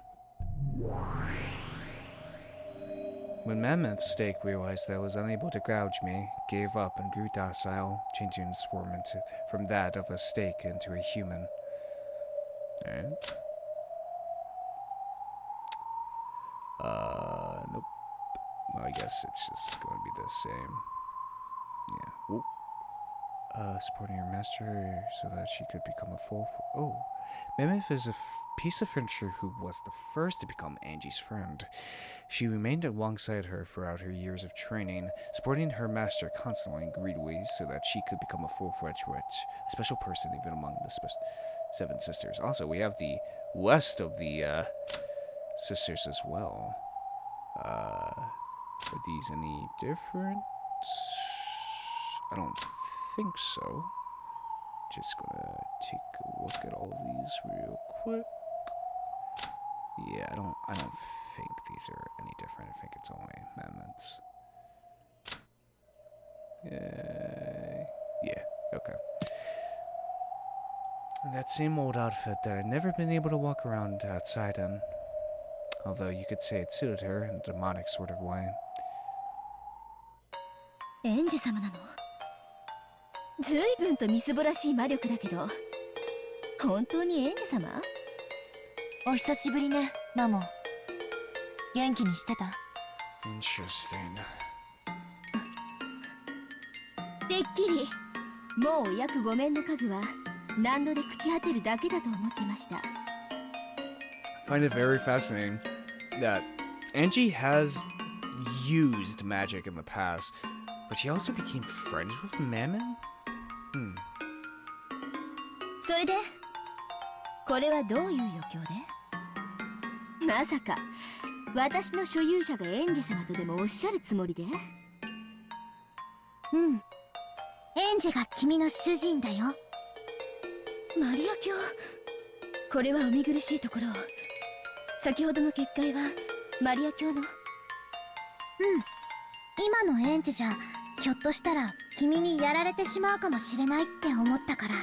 When Mammoth's stake realized that it was unable to gouge me, gave up and grew docile, changing its form from that of a stake into a human. Alright. Nope. Well, I guess it's just going to be the same. Yeah. Whoop. Supporting your master so that she could become a full... Oh. Mammoth is a piece of furniture who was the first to become Ange's friend. She remained alongside her throughout her years of training, supporting her master constantly and greedily so that she could become a full-fledged witch, a special person even among the seven sisters. Also, we have the rest of the sisters as well. Are these any different? I don't think so. Just gonna take a look at all these real quick. Yeah, I don't think these are any different. I think it's only amendments. Yeah, okay. And that same old outfit that I'd never been able to walk around outside in. Although you could say it suited her in a demonic sort of way. Ange 様なの？ずいぶんとみすぼらしい魔力だけど、本当にエンジ様？お久しぶりね、マモ。元気にしてた？ Interesting. てっきり、もう約5面の家具は何度で朽ち果てるだけだと思ってました。I find it very fascinating that Ange has used magic in the past, but she also became friends with Mammon? それで、これはどういう余興で？まさか、私の所有者がエンジ様とでもおっしゃるつもりで？うん。エンジが君の主人だよ。マリア卿、これはお見苦しいところ。先ほどの結界はマリア卿の？今のエンジじゃひょっとしたら君にやられてしまうかもしれないって思ったから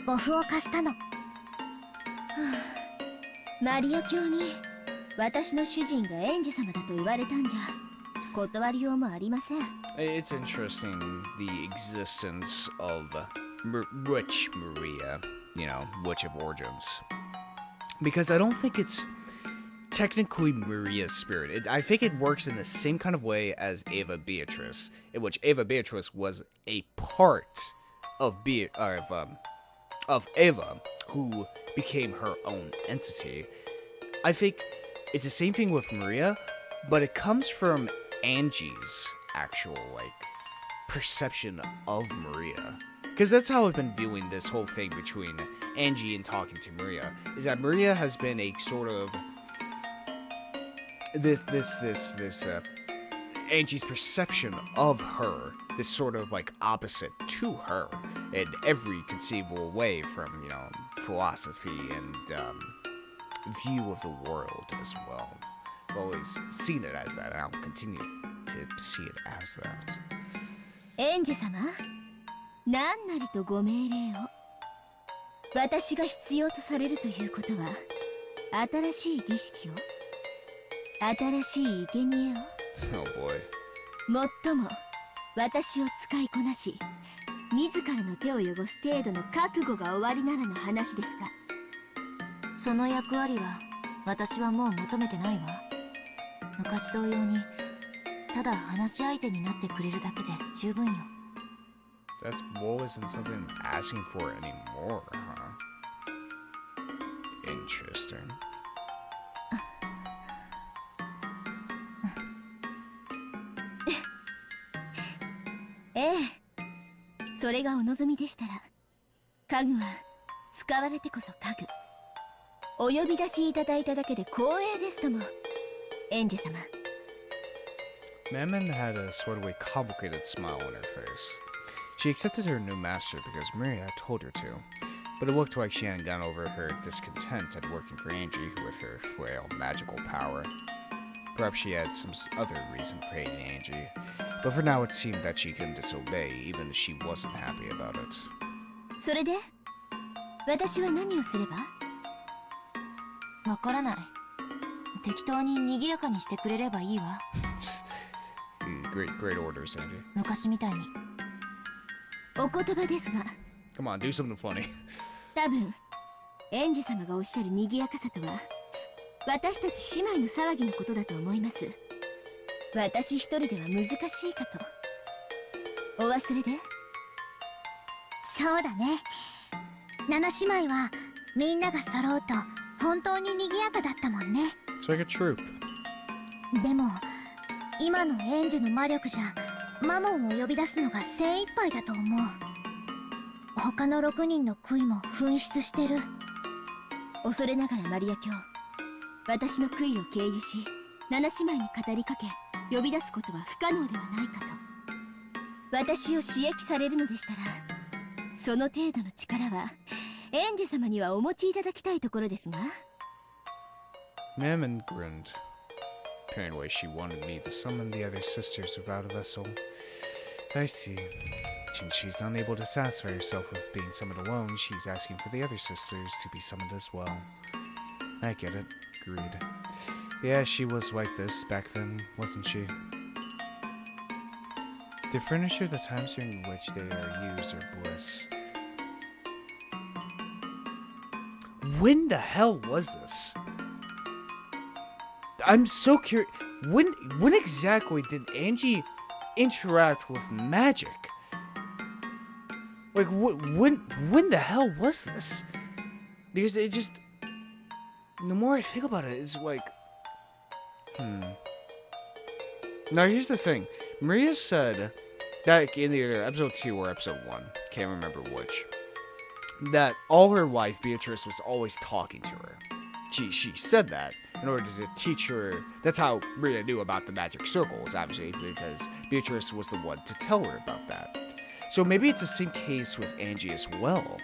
護符を貸したの。マリア卿に私の主人がエンジ様だと言われたんじゃ断りようもありません。It's interesting the existence of Witch Maria, you know, Witch of Origins. Because I don't think it's technically Maria's spirit. I think it works in the same kind of way as Ava Beatrice, in which Ava Beatrice was a part of Ava, who became her own entity. I think it's the same thing with Maria, but it comes from Ange's actual, perception of Maria. Because that's how I've been viewing this whole thing between Ange and talking to Maria, is that Maria has been a sort of Ange's perception of her, this sort of opposite to her in every conceivable way, from philosophy and view of the world as well. I've always seen it as that, and I'll continue to see it as that. エンジ様、何なりとご命令を。私が必要とされるということは、新しい儀式を、新しい生贄を。Oh boy. もっとも、私を使いこなし、自らの手を汚す程度の覚悟が終わりならの話ですが。その役割は私はもう求めてないわ。昔同様にただ話し相手になってくれるだけで十分よ。That isn't something I'm asking for anymore, huh? Interesting. ええ、それがお望みでしたら、家具は使われてこそ家具。お呼び出しいただいただけで光栄ですとも、エンジ様。Mammon had a sort of a complicated smile on her face. She accepted her new master because Maria had told her to, but it looked like she hadn't gotten over her discontent at working for Ange with her frail magical power. Perhaps she had some other reason for hating Angie. But for now, it seemed that she couldn't disobey, even if she wasn't happy about it. それで私は何をすれば？わからない。適当に賑やかにしてくれればいいわ。Great orders, Angie. 昔みたいに。お言葉ですが。Come on, do something funny. 多分、エンジ様がおっしゃる賑やかさとは、私たち姉妹の騒ぎのことだと思います。私一人では難しいかと。お忘れで？そうだね。七姉妹はみんなが揃うと本当に賑やかだったもんね。It's like a troop. でも今のエンジェの魔力じゃマモンを呼び出すのが精一杯だと思う。他の6人の杭も紛失してる。恐れながらマリア卿、私の杭を経由し七姉妹に語りかけ呼び出すことは不可能ではないかと。私を刺激されるのでしたら、その程度の力はエンジェ様にはお持ちいただきたいところですが。Mammon grinned. Apparently she wanted me to summon the other sisters without a vessel. I see. Since she's unable to satisfy herself with being summoned alone, she's asking for the other sisters to be summoned as well. I get it. Agreed. Yeah, she was like this back then, wasn't she? To furniture the times during which they are used are bliss. When the hell was this? I'm so curious. When exactly did Angie interact with magic? Like, when the hell was this? Because it just... The more I think about it, it's like... Now, here's the thing. Maria said that in either episode 2 or episode 1, can't remember which, that all her life, Beatrice was always talking to her. She said that in order to teach her. That's how Maria knew about the magic circles, obviously, because Beatrice was the one to tell her about that. So maybe it's the same case with Angie as well,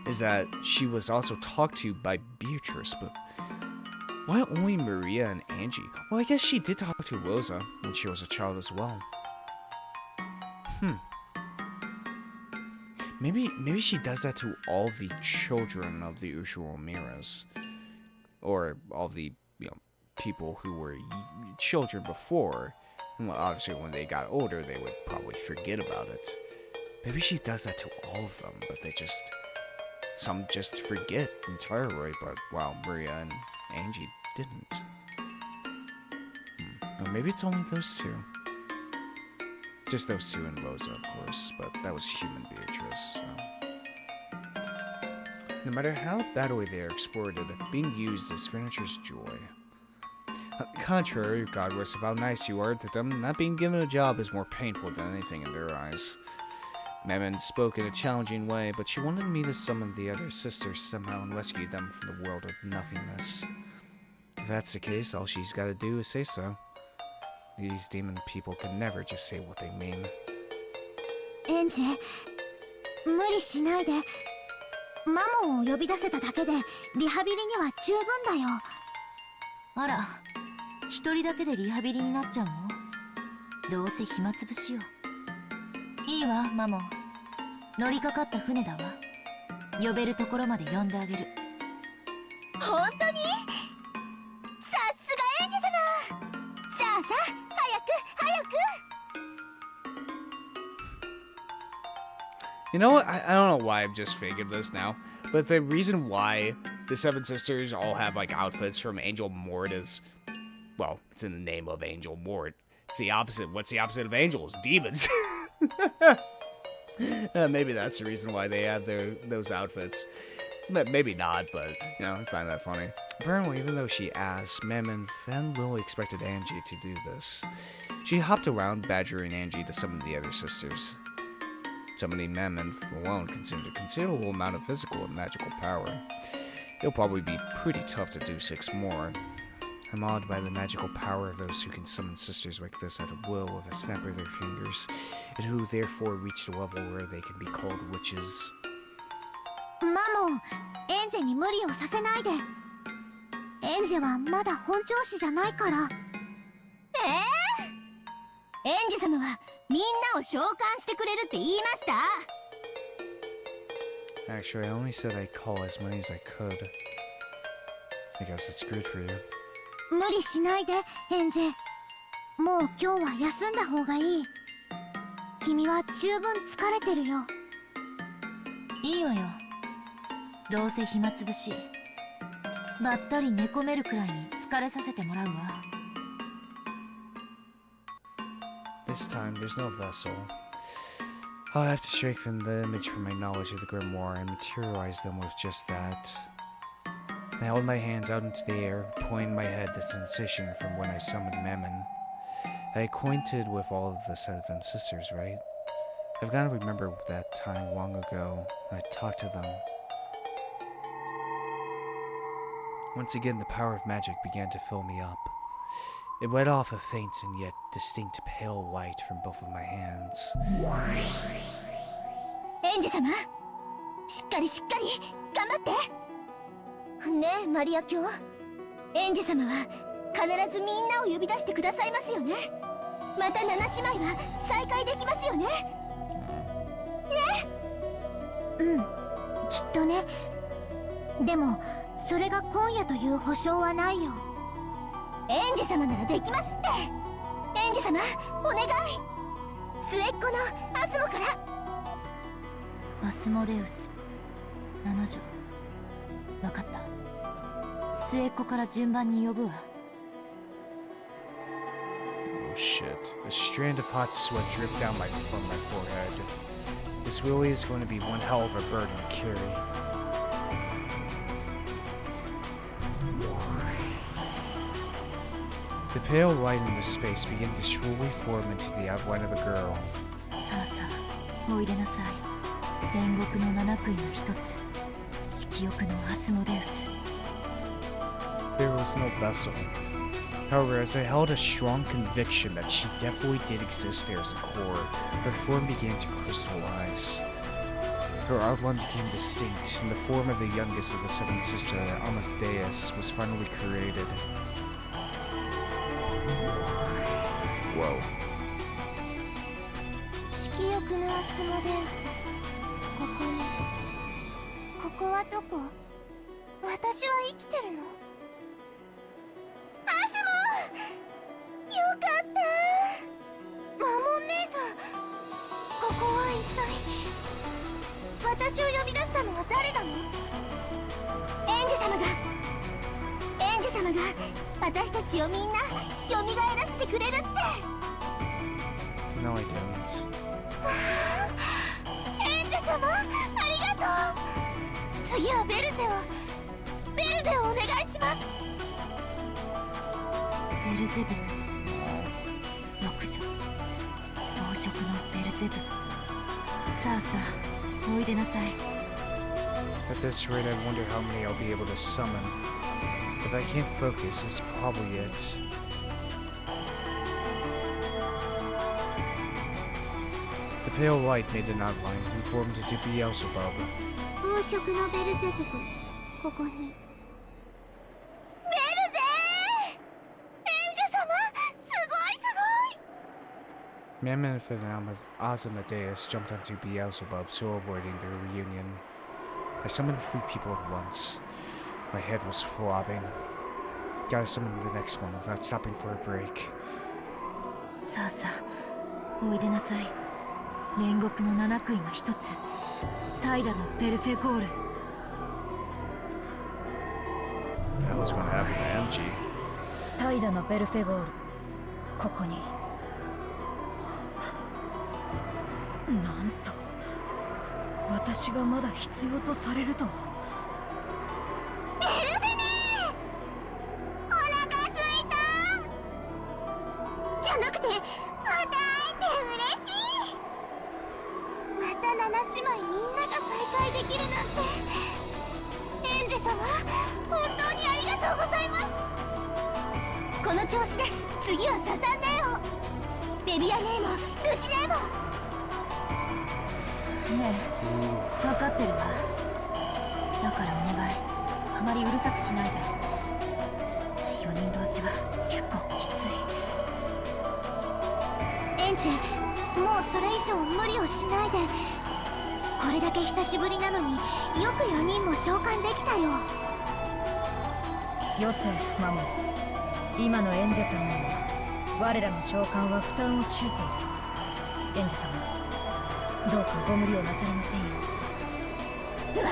is that she was also talked to by Beatrice, but why only Maria and Angie? Well, I guess she did talk to Rosa when she was a child as well. Maybe she does that to all the children of the Ushiro-miras. Or all the, people who were children before. Well, obviously when they got older, they would probably forget about it. Maybe she does that to all of them, but some just forget entirely, but while Maria and Angie didn't. Or maybe it's only those two. Just those two and Rosa, of course, but that was human Beatrice, so. No matter how badly they are exploited, being used is furniture's joy. On the contrary, regardless of how nice you are to them, not being given a job is more painful than anything in their eyes. Mammon spoke in a challenging way, but she wanted me to summon the other sisters somehow and rescue them from the world of nothingness. If that's the case, all she's gotta do is say so. These demon people can never just say what they mean. エンジェ、無理しないで。マモンを呼び出せただけでリハビリには十分だよ。あら、一人だけでリハビリになっちゃうの？どうせ暇つぶしよ。いいわ、マモン。乗りかかった船だわ。呼べるところまで呼んであげる。本当に？さすがエンジ様。さあさあ、早く。You know what? I don't know why I'm just thinking of this now, but the reason why the Seven Sisters all have, like, outfits from Angel Mort is, well, it's in the name of Angel Mort. It's the opposite. What's the opposite of angels? Demons. Maybe that's the reason why they have those outfits. Maybe not, but, I find that funny. Apparently, even though she asked, Mammon then really expected Angie to do this. She hopped around, badgering Angie to summon the other sisters. Summoning Mammon alone consumed a considerable amount of physical and magical power. It'll probably be pretty tough to do 6 more. I'm awed by the magical power of those who can summon sisters like this at a will with a snap of their fingers, and who therefore reach the level where they can be called witches. マモン、エンジェに無理をさせないで。エンジェはまだ本調子じゃないから。エンジ様はみんなを召喚してくれるって言いました？ Actually, I only said I'd call as many as I could. I guess it's good for you. 無理しないで、エンジ。もう今日は休んだ方がいい。君は十分疲れてるよ。いいわよ。どうせ暇つぶし。ばったり寝込めるくらいに疲れさせてもらうわ。This time, there's no vessel. I'll have to strengthen the image from my knowledge of the grimoire and materialize them with just that. I held my hands out into the air, pointing my head the sensation from when I summoned Mammon. I acquainted with all of the 7 sisters, right? I've got to remember that time long ago when I talked to them. Once again, the power of magic began to fill me up. It wet off a faint and yet distinct pale light from both of my hands. エンジ様、しっかりしっかり頑張ってねえマリア卿。エンジ様は必ずみんなを呼び出してくださいますよね。また7姉妹は再会できますよね。ね。うん、きっとね。でもそれが今夜という保証はないよ。エンジ様ならできますって。エンジ様お願い。末っ子のアスモから。アスモデウス7女。分かった。末っ子から順番に呼ぶわ。Oh shit. A strand of hot sweat dripped down from my forehead. This really is going to be one hell of a burden to carry. The pale light in the space began to slowly form into the outline of a girl. さあさあ、おいでなさい。煉獄の7杭の一つ、色欲のアスモデウス。There was no vessel. However, as I held a strong conviction that she definitely did exist there as a core, her form began to crystallize. Her outline became distinct, and the form of the youngest of the 7 sisters, Amadeus, was finally created. Whoa. 色欲のアスモデウス。ここに。ここはどこ？私は生きてるの？アスモ！よかった。マモン姉さん。ここは一体。私を呼び出したのは誰なの？エンジ様が私たちをみんな蘇らせてくれるって。No, I don't. エンジ様ありがとう。次はベルゼをお願いします。ベルゼブ6女。暴食のベルゼブ。さあさあ、おいでなさい。At this rate, I wonder how many I'll be able to summon. If I can't focus, it's probably it. The pale light made an outline and formed into Beelzebub. 暴食のベルゼブがここに。ベルゼー！エンジ様、すごい！ Mammon and Asmodeus jumped onto Beelzebub, celebrating their reunion. I summoned 3 people at once. My head was throbbing. Gotta summon the next one without stopping for a break. さあさあ、おいでなさい。煉獄の7杭が一つ。怠惰のペルフェゴール。What the hell is going to happen to Ange? 怠惰のベルフェゴール、ここに。なんと私がまだ必要とされるとは。ベルフェネー！お腹すいた！じゃなくて、また会えて嬉しい！また7姉妹みんなが再会できるなんて。エンジ様、本当にありがとうございます。この調子で次はサタンネオ、ベビアネーモ、ルシネーモ。ええ、分かってるわ。だからお願い、あまりうるさくしないで。4人同時は結構きつい。エンジ、もうそれ以上無理をしないで。これだけ久しぶりなのによく4人も召喚できたよ。よせマモン、今のエンジェ様には我らの召喚は負担を強いている。エンジェ様、どうかご無理をなされませんよ。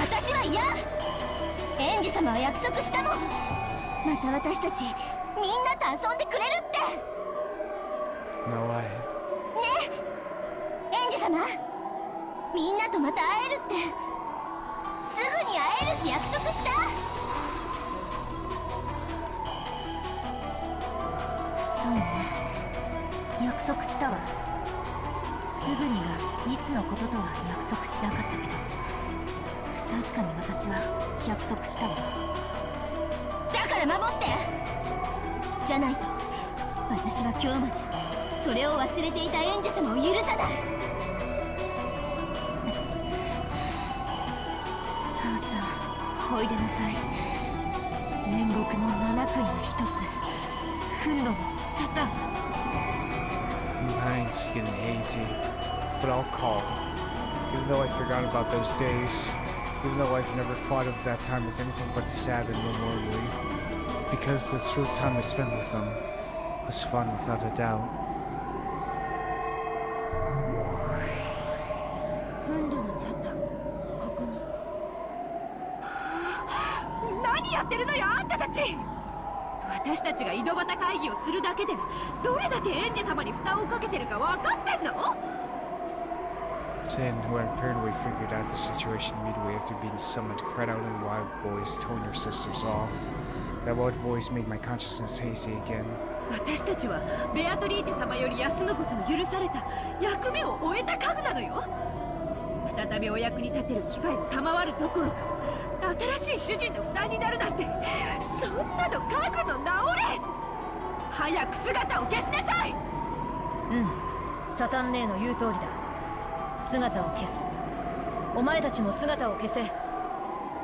私は嫌。エンジ様は約束したもん。また私たちみんなと遊んでくれるって。 No way. ねえエンジ様、みんなとまた会えるって、すぐに会えるって約束した。そうね、約束したわ。すぐにがいつのこととは約束しなかったけど、確かに私は約束したわ。だから守って。じゃないと私は今日までそれを忘れていたエンジェ様を許さない。さあさあおいでなさい。煉獄の7悔の一つ、憤怒のサタン。 Mine's getting hazy, but I'll call. Even though I forgot about those days, even though I've never thought of that time as anything but sad and memorably, because the short time I spent with them was fun without a doubt. 憤怒のサタン、ここに。何やってるのよあんたたち。私たちが井戸端会議をするだけでどれだけエンジェ様に負担をかけてるか分かってんの。 Tin, who had apparently figured out the situation midway after being summoned, cried out in a loud voice, telling her sisters off. That loud voice made my consciousness hazy again. 私たちはベアトリーチェ様より休むことを許された役目を終えた家具なのよ。再びお役に立てる機会を賜るどころか、新しい主人の負担になるなんて、そんなの家具の直れ。早く姿を消しなさい。サタン姉の言う通りだ。姿を消す。お前たちも姿を消せ。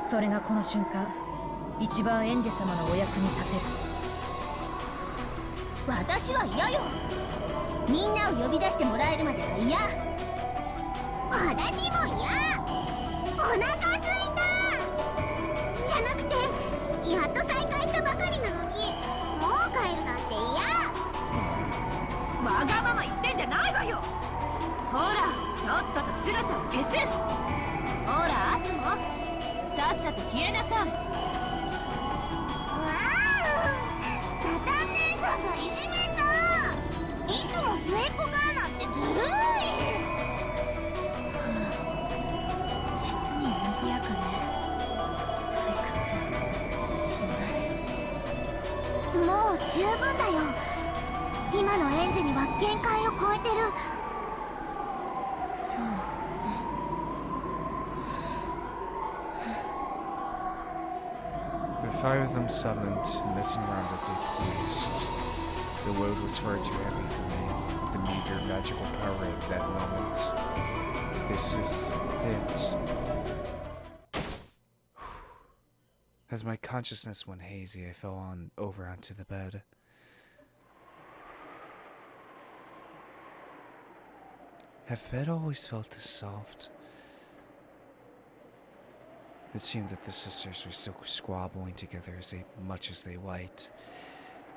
それがこの瞬間一番エンジェ様のお役に立てる。私は嫌よ。みんなを呼び出してもらえるまでは嫌。私も嫌。お腹すいた。じゃなくて、やっと再会したばかりなのにもう帰るなんて嫌。わがまま言ってんじゃないわよ。ほらとっとと姿を消す。ほらアスもさっさと消えなさい。サタン姉さんがいじめた。いつも末っ子からなんてずるい。実に賑やかね。退屈しない。もう十分だよ。今のエンジには限界を超えてる。そうね。The five of them summoned, messing around as they pleased. The load was far too heavy for me, with the meager magical power at that moment. This is it. As my consciousness went hazy, I fell over onto the bed. Have bed always felt this soft? It seemed that the sisters were still squabbling together as much as they liked.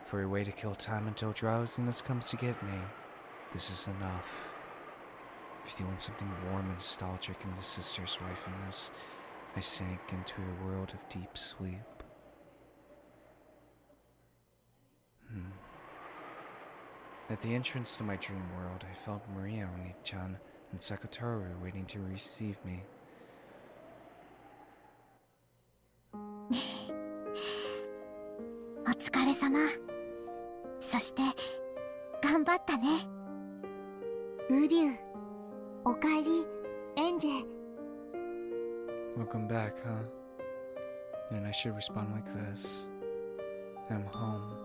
For a way to kill time until drowsiness comes to get me, this is enough. Feeling something warm and nostalgic in the sisters' wifiness, I sank into a world of deep sleep. At the entrance to my dream world, I felt Maria Oni-chan and Sakataru waiting to receive me. お疲れ様。そして頑張ったね。ウリュウ、おかえり、エンジェ。 Welcome back, huh? And I should respond like this. I'm home.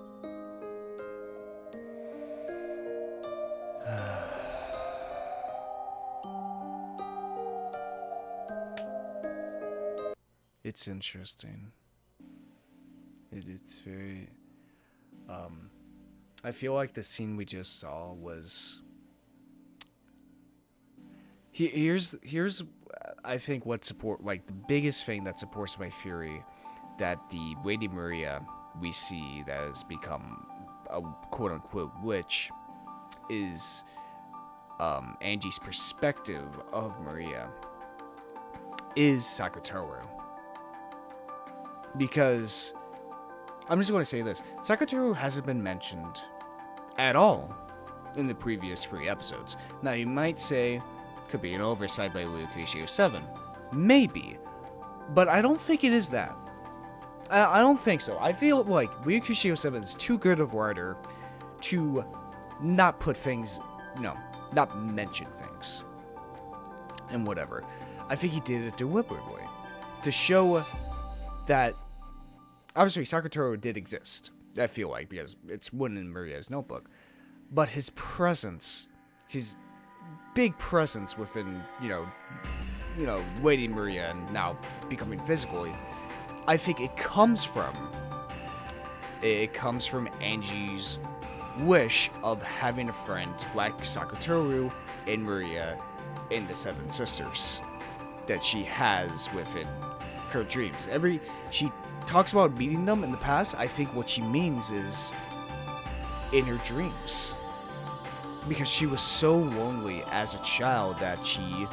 It's interesting. It's very I feel like the scene we just saw was Here's I think what support like the biggest thing that supports my theory that the Lady Maria we see that has become a quote unquote witch is Ange's perspective of Maria is Sakatoru. Because I'm just going to say this, Sakatoru hasn't been mentioned at all in the previous 3 episodes. Now you might say could be an oversight by Ryukusho 7. Maybe. But I don't think it is that. I don't think so. I feel like Ryukusho 7 is too good of a writer to not put things, not mention things. And whatever. I think he did it deliberately. To show that, obviously Sakatoru did exist, I feel like, because it's one in Maria's notebook. But his presence, his big presence within, Lady Maria and now becoming physically, I think it comes from Ange's wish of having a friend like Sakatoru and Maria in the Seven Sisters that she has within her dreams. She talks about meeting them in the past. I think what she means is in her dreams. Because she was so lonely as a child that she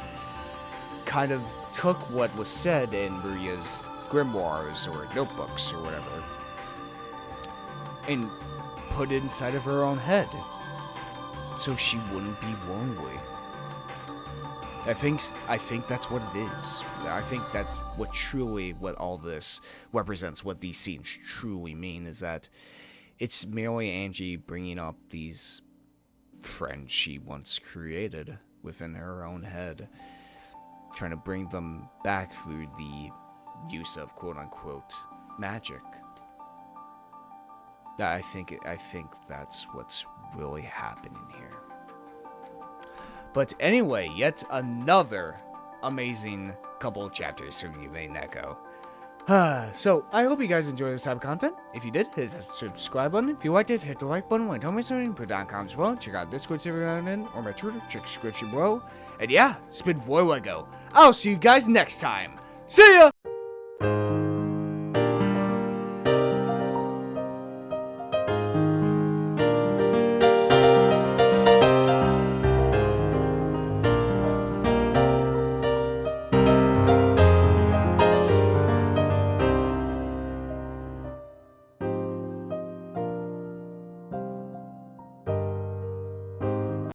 kind of took what was said in Maria's grimoires or notebooks or whatever and put it inside of her own head so she wouldn't be lonely. I think that's what it is. I think that's what all this represents, what these scenes truly mean, is that it's merely Ange bringing up these friends she once created within her own head, trying to bring them back through the use of quote-unquote magic. I think that's what's really happening here. But anyway, yet another amazing couple of chapters from Umineko. So, I hope you guys enjoy this type of content. If you did, hit the subscribe button. If you liked it, hit the like button. Want to tell me something, put it down in the comments below. Check out Discord server I'm in, or my Twitter, check description below. And yeah, it's been Voidlego. I'll see you guys next time. See ya!